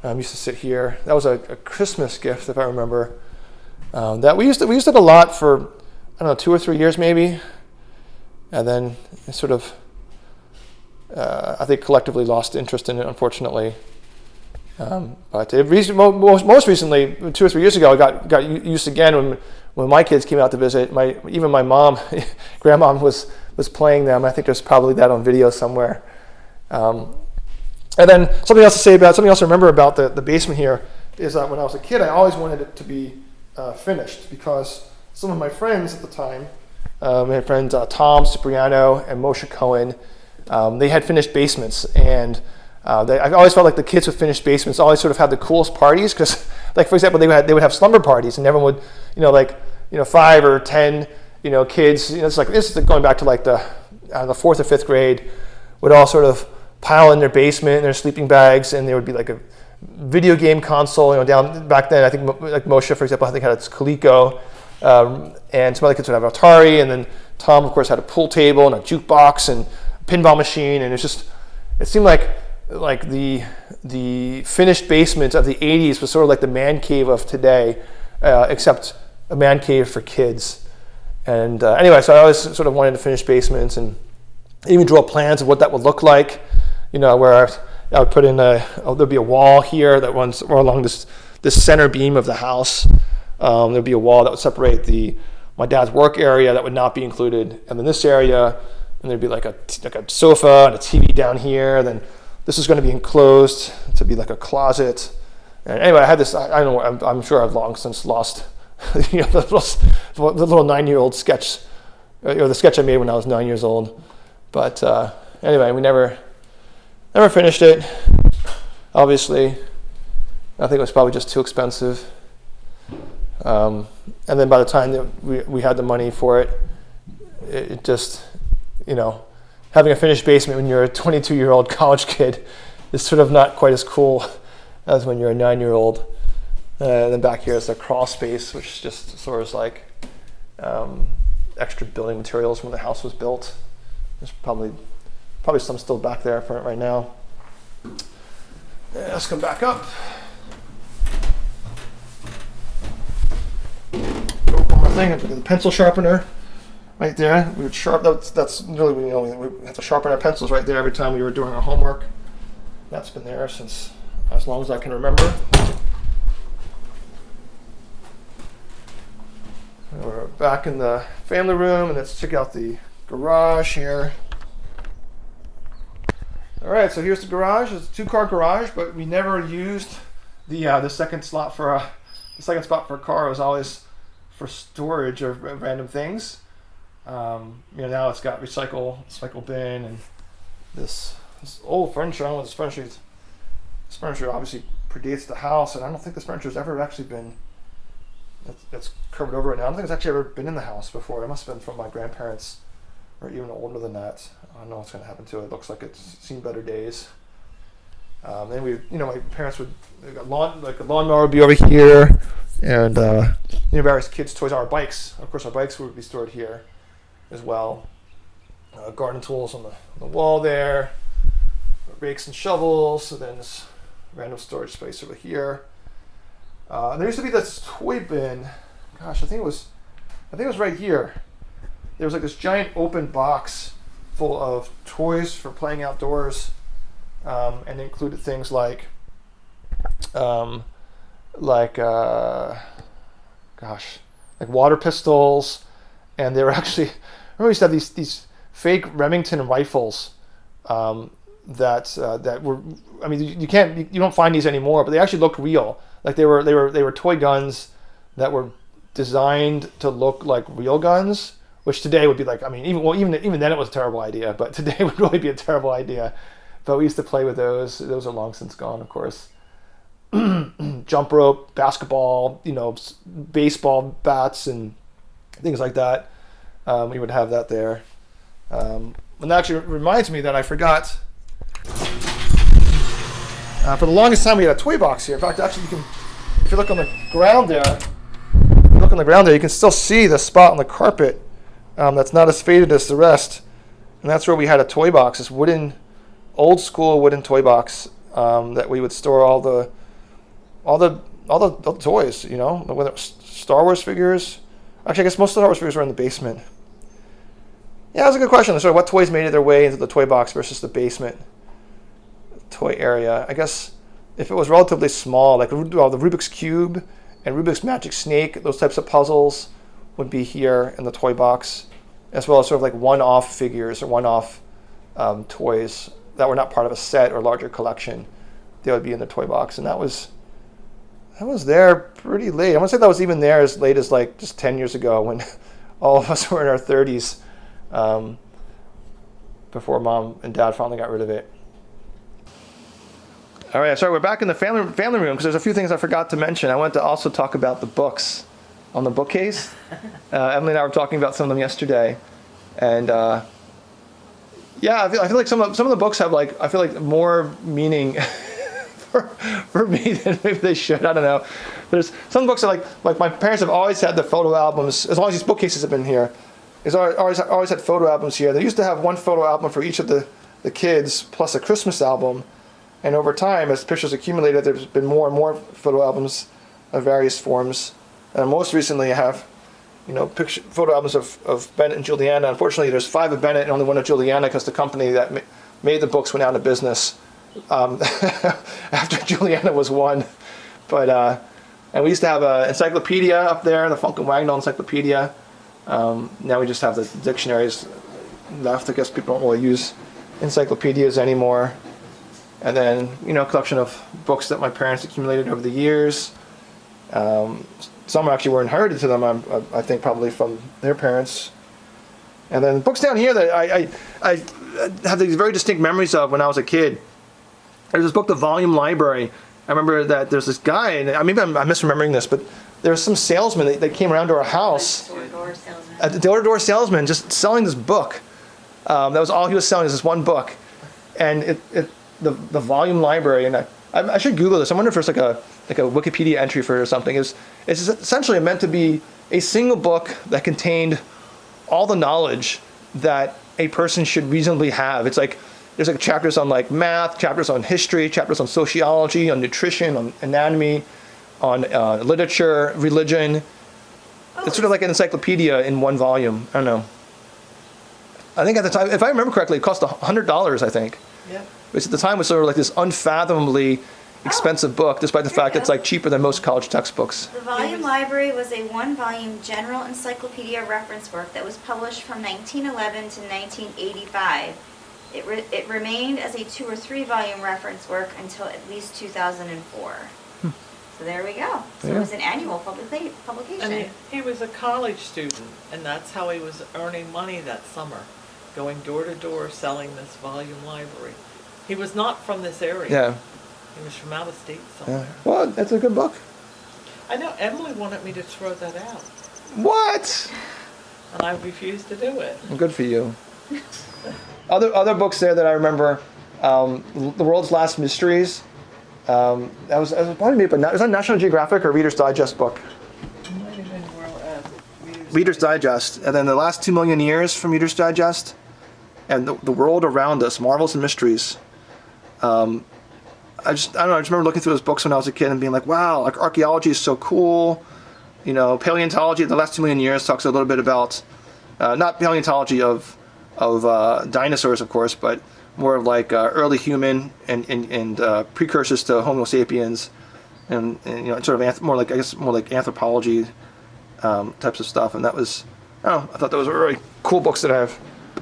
Speaker 1: used to sit here. That was a Christmas gift, if I remember. That we used it a lot for 2 or 3 years maybe, and then it sort of I think collectively lost interest in it, unfortunately. But most recently, 2 or 3 years ago, I got used again when my kids came out to visit. Even my mom, grandma was playing them. I think there's probably that on video somewhere. And then something else to remember about the basement here is that when I was a kid, I always wanted it to be finished, because some of my friends at the time, my friends Tom Cipriano and Moshe Cohen, they had finished basements, and I always felt like the kids with finished basements always sort of had the coolest parties, because, like, for example, they would have slumber parties, and everyone would, 5 or 10, kids, it's like, this is going back to like the 4th or 5th grade, would all sort of pile in their basement in their sleeping bags, and there would be like a video game console, down back then. I think like Moshe, for example, I think had its Coleco, and some other kids would have Atari, and then Tom, of course, had a pool table and a jukebox and a pinball machine, and it seemed like the finished basement of the 80s was sort of like the man cave of today, except a man cave for kids. And anyway, so I always sort of wanted to finish basements, and even draw plans of what that would look like, where I would put in there'd be a wall here that runs along this center beam of the house. There'd be a wall that would separate my dad's work area that would not be included, and then this area, and there'd be like a sofa and a TV down here. Then this is going to be enclosed to be like a closet. And anyway, I had this. I don't know. I'm sure I've long since lost the little 9-year-old sketch, or the sketch I made when I was 9 years old. But anyway, we never finished it. Obviously, I think it was probably just too expensive. And then by the time that we had the money for it, it just, having a finished basement when you're a 22-year-old college kid is sort of not quite as cool as when you're a 9-year-old. And then back here is the crawl space, which just sort of is like extra building materials when the house was built. There's probably some still back there for it right now. Let's come back up. Go one more thing. I took the pencil sharpener. right there. We would that's really, we had to sharpen our pencils right there every time we were doing our homework. That's been there since as long as I can remember. We're back in the family room, and let's check out the garage here. All right, so here's the garage. It's a 2-car garage, but we never used the second slot for the second spot for a car. It was always for storage of random things. Now it's got recycle bin, and this old furniture. I don't know what this furniture is. This furniture obviously predates the house, and I don't think this furniture has ever actually been. That's covered over it now. I don't think it's actually ever been in the house before. It must have been from my grandparents, or even older than that. I don't know what's going to happen to it. It looks like it's seen better days. Then my parents a lawnmower would be over here, and various kids' toys. Our bikes, of course, our bikes would be stored here as well. Garden tools on the wall there, rakes and shovels. So then this random storage space over here. There used to be this toy bin. Gosh, I think it was right here. There was like this giant open box full of toys for playing outdoors, and included things like water pistols, and they were actually. I remember we used to have these fake Remington rifles that were. I mean, you don't find these anymore, but they actually looked real. Like they were toy guns that were designed to look like real guns, which today would be like, I mean, even then it was a terrible idea, but today would really be a terrible idea. But we used to play with those. Those are long since gone, of course. Jump rope, basketball, baseball bats and things like that. We would have that there. And that actually reminds me that I forgot. For the longest time, we had a toy box here. In fact, actually, if you look on the ground there, you can still see the spot on the carpet that's not as faded as the rest, and that's where we had a toy box. This old school wooden toy box that we would store all the toys. Whether it was Star Wars figures. Actually, I guess most of the Star Wars figures were in the basement. Yeah, that's a good question. Sort of what toys made their way into the toy box versus the basement toy area. I guess if it was relatively small, like the Rubik's Cube and Rubik's Magic Snake, those types of puzzles would be here in the toy box, as well as sort of like one-off figures or one-off toys that were not part of a set or larger collection. They would be in the toy box, and that was there pretty late. I want to say that was even there as late as like just 10 years ago when all of us were in our 30s, before Mom and Dad finally got rid of it. All right, sorry, we're back in the family room because there's a few things I forgot to mention. I wanted to also talk about the books on the bookcase. Emily and I were talking about some of them yesterday, and I feel like some of the books have more meaning for me than maybe they should. I don't know. There's some books that like my parents have always had the photo albums as long as these bookcases have been here. There's always had photo albums here. They used to have one photo album for each of the kids plus a Christmas album. And over time, as pictures accumulated, there's been more and more photo albums of various forms. And most recently, I have, photo albums of Bennett and Juliana. Unfortunately, there's 5 of Bennett and only 1 of Juliana because the company that made the books went out of business after Juliana was won. But and we used to have an encyclopedia up there, the Funk and Wagnall encyclopedia. Now we just have the dictionaries left. I guess people don't really use encyclopedias anymore. And then, a collection of books that my parents accumulated over the years. Some actually were inherited to them, I think, probably from their parents. And then books down here that I have these very distinct memories of when I was a kid. There's this book, The Volume Library. I remember that there's this guy, and maybe I'm misremembering this, but there was some salesman that came around to our house.
Speaker 2: Door-to-door salesman.
Speaker 1: A door-to-door salesman just selling this book. That was all he was selling, is this one book. And the Volume Library, and I should Google this. I wonder if there's like a Wikipedia entry for it or something. It's essentially meant to be a single book that contained all the knowledge that a person should reasonably have. It's like there's like chapters on like math, chapters on history, chapters on sociology, on nutrition, on anatomy, on literature, religion. It's sort of like an encyclopedia in one volume. I don't know. I think at the time, if I remember correctly, it cost $100, I think.
Speaker 3: Yep.
Speaker 1: Which at the time was sort of like this unfathomably expensive book, despite the
Speaker 2: there
Speaker 1: fact
Speaker 2: you
Speaker 1: it's
Speaker 2: go.
Speaker 1: like cheaper than most college textbooks.
Speaker 2: The volume library was a one-volume general encyclopedia reference work that was published from 1911 to 1985. It remained as a 2 or 3 volume reference work until at least 2004. So there we go. So
Speaker 1: Yeah.
Speaker 2: it was an annual publication.
Speaker 3: And he was a college student, and that's how he was earning money that summer, going door to door selling this volume library. He was not from this area.
Speaker 1: Yeah.
Speaker 3: He was from out of state
Speaker 1: Yeah.
Speaker 3: somewhere.
Speaker 1: Well, that's a good book.
Speaker 3: I know Emily wanted me to throw that out,
Speaker 1: What?
Speaker 3: and I refused to do it.
Speaker 1: Good for you. Other books there that I remember, The World's Last Mysteries. That was probably made, but it was on National Geographic or Reader's Digest book.
Speaker 3: It might have been
Speaker 1: Reader's Digest, and then The Last 2 Million Years from Reader's Digest, and The World Around Us, Marvels and Mysteries. I don't know, I just remember looking through those books when I was a kid and being like, wow, like archaeology is so cool. You know, paleontology, The Last 2 Million Years talks a little bit about, not paleontology of dinosaurs, of course, but more of like early human and precursors to Homo sapiens, and you know, sort of more like anthropology types of stuff. And that was, I thought that was really cool books that I have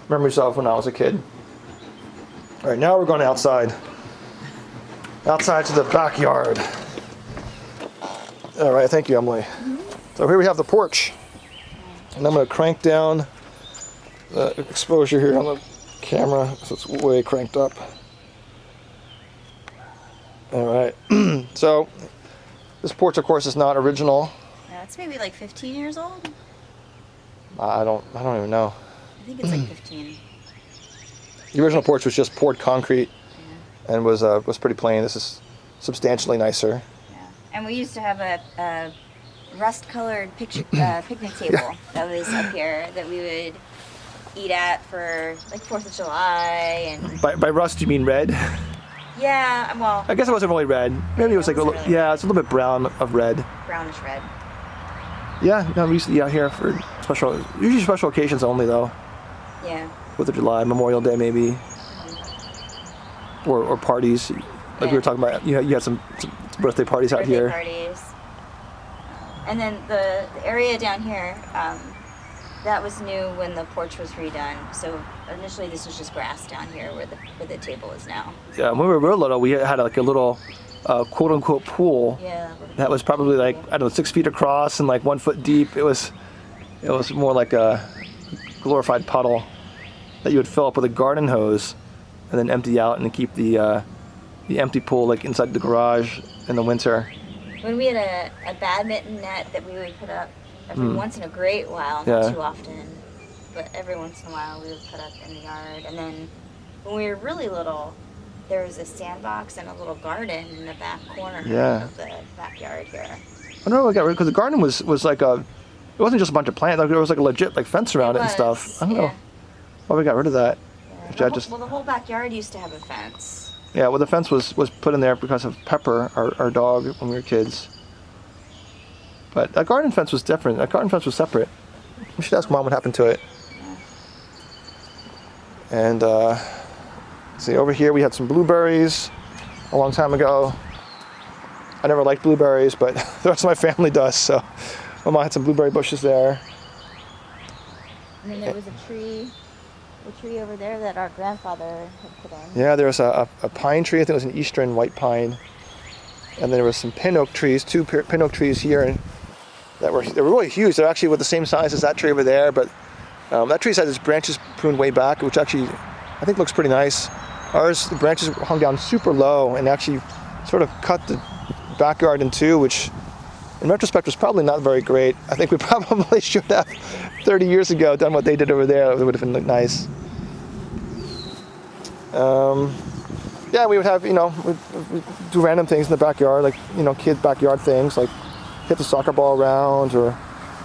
Speaker 1: memories of when I was a kid. All right, now we're going outside. Outside to the backyard. All right, thank you, Emily. So here we have the porch, and I'm going to crank down the exposure here on the camera so it's way cranked up. All right. So this porch, of course, is not original.
Speaker 2: Yeah, it's maybe like 15 years old.
Speaker 1: I don't even know.
Speaker 2: I think it's like 15.
Speaker 1: The original porch was just poured concrete and was pretty plain. This is substantially nicer.
Speaker 2: Yeah. And we used to have a rust-colored picnic table that was up here that we would eat at for like 4th of July. And
Speaker 1: By rust, you mean red?
Speaker 2: yeah, well,
Speaker 1: I guess it wasn't really red. Maybe it was like a little,
Speaker 2: Really
Speaker 1: it's a little bit brown of red.
Speaker 2: brownish red.
Speaker 1: Yeah, no, we used to eat out here for usually special occasions only though.
Speaker 2: Yeah.
Speaker 1: 4th of July, Memorial Day maybe. Or parties. Like we were talking about, you had some birthday parties out here.
Speaker 2: Parties. And then the area down here, that was new when the porch was redone. So initially this was just grass down here where the table is now.
Speaker 1: Yeah, when we were real little, we had like a little quote unquote pool.
Speaker 2: Yeah.
Speaker 1: That was probably like, I don't know, 6 feet across and like 1 foot deep. It was more like a glorified puddle that you would fill up with a garden hose and then empty out and keep the empty pool like inside the garage in the winter.
Speaker 2: When we had a badminton net that we would put up every once in a great while, not too often, but every once in a while we would put up in the yard. And then when we were really little, there was a sandbox and a little garden in the back corner of the backyard here.
Speaker 1: I don't know what we got rid of, because the garden was like it wasn't just a bunch of plants, like there was like a legit like fence around it and stuff. I don't know why we got rid of that.
Speaker 2: Yeah. Well, the whole backyard used to have a fence.
Speaker 1: Yeah, well the fence was put in there because of Pepper, our dog, when we were kids. But that garden fence was different. That garden fence was separate. We should ask Mom what happened to it. Yeah. And see, over here we had some blueberries a long time ago. I never liked blueberries, but the rest of my family does, so my mom had some blueberry bushes there.
Speaker 2: And then there was a tree over there that our grandfather had put in.
Speaker 1: Yeah, there was a pine tree. I think it was an eastern white pine. And then there was some pin oak trees, 2 pin oak trees here, and they were really huge. They're actually the same size as that tree over there, but that tree's had its branches pruned way back, which actually I think looks pretty nice. Ours, the branches hung down super low and actually sort of cut the backyard in two, which in retrospect was probably not very great. I think we probably should have 30 years ago done what they did over there. It would have been nice. Yeah, we would have, we'd do random things in the backyard, like, kids' backyard things, like hit the soccer ball around or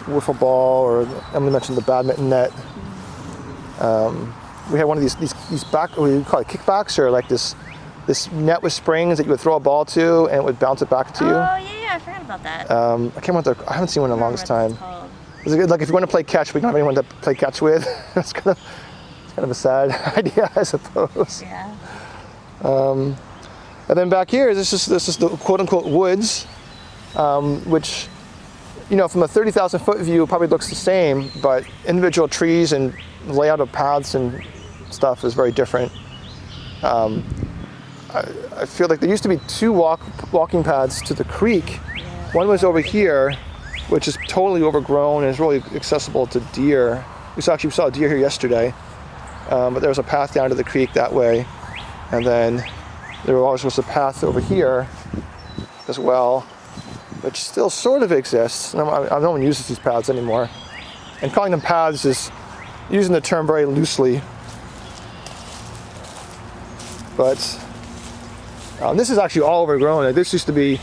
Speaker 1: wiffle ball, or Emily mentioned the badminton net. We had one of these we call it kickbacks, or like this net with springs that you would throw a ball to and it would bounce it back to you.
Speaker 2: Oh yeah, I forgot about that.
Speaker 1: I can't remember. I haven't seen one in the longest time. It's like if you want to play catch, we don't have anyone to play catch with. It's kind kind of a sad idea, I suppose.
Speaker 2: Yeah.
Speaker 1: And then back here, this is the quote-unquote woods, which, you know, from a 30,000-foot view, probably looks the same, but individual trees and layout of paths and stuff is very different. I feel like there used to be two walking paths to the creek. One was over here, which is totally overgrown and is really accessible to deer. We saw a deer here yesterday, but there was a path down to the creek that way, and then there always was a path over here as well, which still sort of exists. No one uses these paths anymore, and calling them paths is using the term very loosely. But this is actually all overgrown. This used to be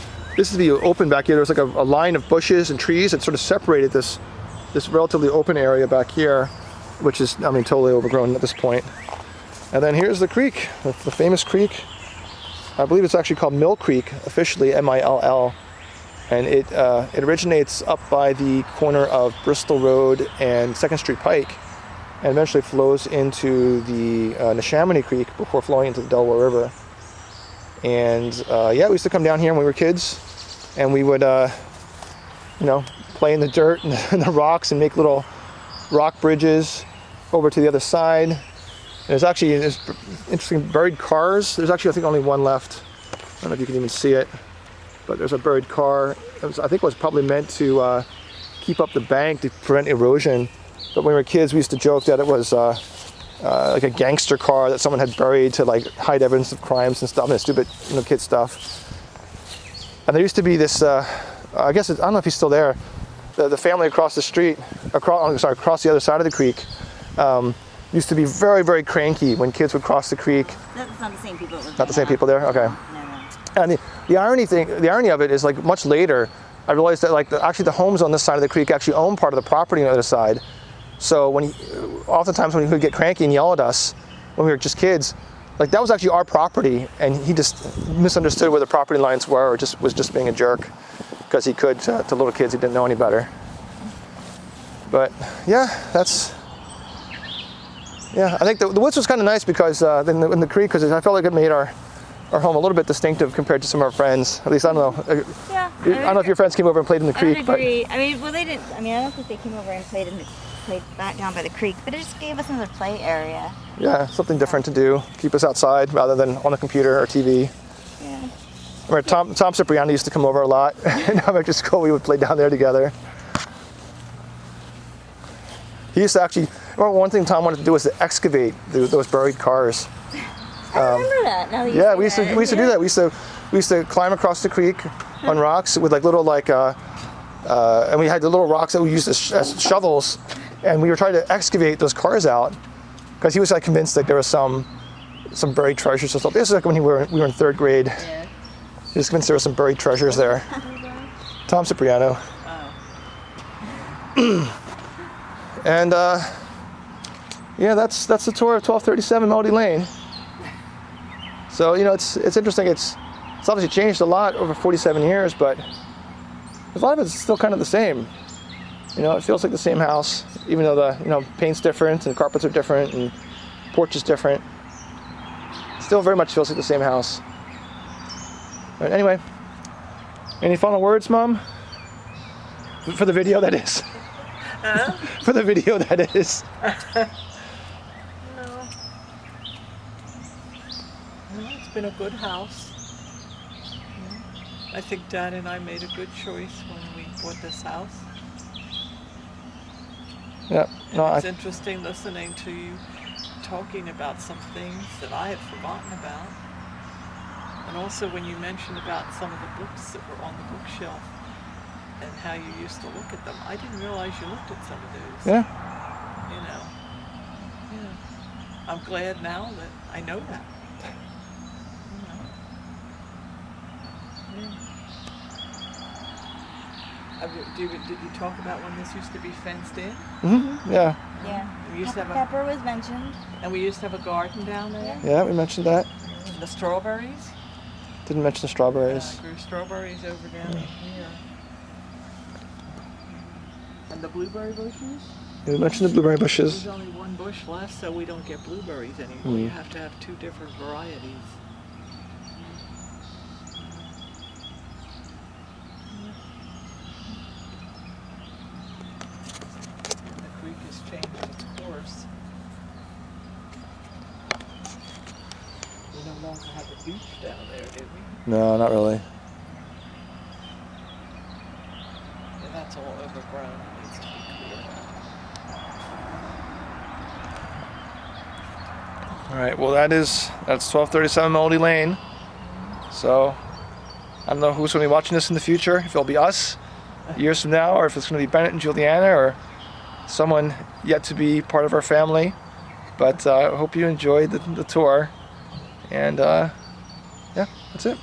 Speaker 1: open back here. There was like a line of bushes and trees that sort of separated this relatively open area back here, which is, I mean, totally overgrown at this point. And then here's the creek, the famous creek. I believe it's actually called Mill Creek, officially M-I-L-L. And it originates up by the corner of Bristol Road and 2nd Street Pike, and eventually flows into the Neshaminy Creek before flowing into the Delaware River. And yeah, we used to come down here when we were kids, and we would, you know, play in the dirt and the rocks and make little rock bridges over to the other side. There's interesting buried cars. There's actually, I think, only one left. I don't know if you can even see it, but there's a buried car. I think it was probably meant to keep up the bank to prevent erosion. But when we were kids, we used to joke that it was like a gangster car that someone had buried to like hide evidence of crimes and stuff, and stupid, you know, kid stuff. And there used to be this, I guess, I don't know if he's still there, the family across the street, across the other side of the creek, used to be very, very cranky when kids would cross the creek.
Speaker 2: That's not the same people.
Speaker 1: Not the same people there? Okay.
Speaker 2: No.
Speaker 1: And the irony of it is, like, much later, I realized that, like, actually the homes on this side of the creek actually own part of the property on the other side. So oftentimes when he would get cranky and yell at us when we were just kids, like, that was actually our property, and he just misunderstood where the property lines were, or was just being a jerk because he could to little kids who didn't know any better. But yeah, I think the woods was kind of nice because in the creek, because I felt like it made our home a little bit distinctive compared to some of our friends. At least I don't know.
Speaker 2: Yeah.
Speaker 1: I don't know if your friends came over and played in the creek.
Speaker 2: I would agree. I mean, well, they didn't. I mean, I don't think they came over and played back down by the creek, but it just gave us another play area.
Speaker 1: Yeah, something different to do. Keep us outside rather than on the computer or TV.
Speaker 2: Yeah.
Speaker 1: I remember Tom Cipriani used to come over a lot, and after school we would play down there together. He used to actually, one thing Tom wanted to do was to excavate those buried cars.
Speaker 2: I remember that. Now that you
Speaker 1: Yeah,
Speaker 2: say
Speaker 1: we used to do that. We used to climb across the creek on rocks with like little and we had the little rocks that we used as shovels, and we were trying to excavate those cars out because he was like convinced that there was some buried treasures or something. This is like when we were in 3rd grade.
Speaker 2: Yeah.
Speaker 1: He was convinced there were some buried treasures there. Tom Cipriano.
Speaker 3: Oh.
Speaker 1: And yeah, that's the tour of 1237 Melody Lane. So, you know, it's interesting. It's obviously changed a lot over 47 years, but a lot of it's still kind of the same. You know, it feels like the same house, even though the paint's different and the carpets are different and the porch is different. It still very much feels like the same house. But anyway, any final words, Mom? For the video, that is.
Speaker 3: Huh?
Speaker 1: For the video, that is.
Speaker 3: No. It's been a good house. I think Dad and I made a good choice when we bought this house.
Speaker 1: Yeah. No,
Speaker 3: It's interesting listening to you talking about some things that I had forgotten about. And also when you mentioned about some of the books that were on the bookshelf and how you used to look at them. I didn't realize you looked at some of those.
Speaker 1: Yeah.
Speaker 3: You know. Yeah. I'm glad now that I know that. You know. Yeah. Did you talk about when this used to be fenced in?
Speaker 1: Mm-hmm. Yeah.
Speaker 2: Yeah.
Speaker 3: We used to have
Speaker 2: Pepper was mentioned.
Speaker 3: and we used to have a garden down there.
Speaker 1: Yeah, we mentioned that.
Speaker 3: And the strawberries.
Speaker 1: Didn't mention the strawberries.
Speaker 3: Grew strawberries over down here. And the blueberry bushes.
Speaker 1: You mentioned the blueberry bushes.
Speaker 3: There's only one bush left, so we don't get blueberries anymore. You have to have 2 different varieties. And the creek is changing its course. We no longer have a beach down there, do we?
Speaker 1: No, not really.
Speaker 3: And that's all overgrown. It needs to be cleared out.
Speaker 1: All right, well that's 1237 Melody Lane. So I don't know who's going to be watching this in the future, if it'll be us years from now, or if it's going to be Bennett and Juliana, or someone yet to be part of our family. But I hope you enjoyed the tour. And yeah, that's it.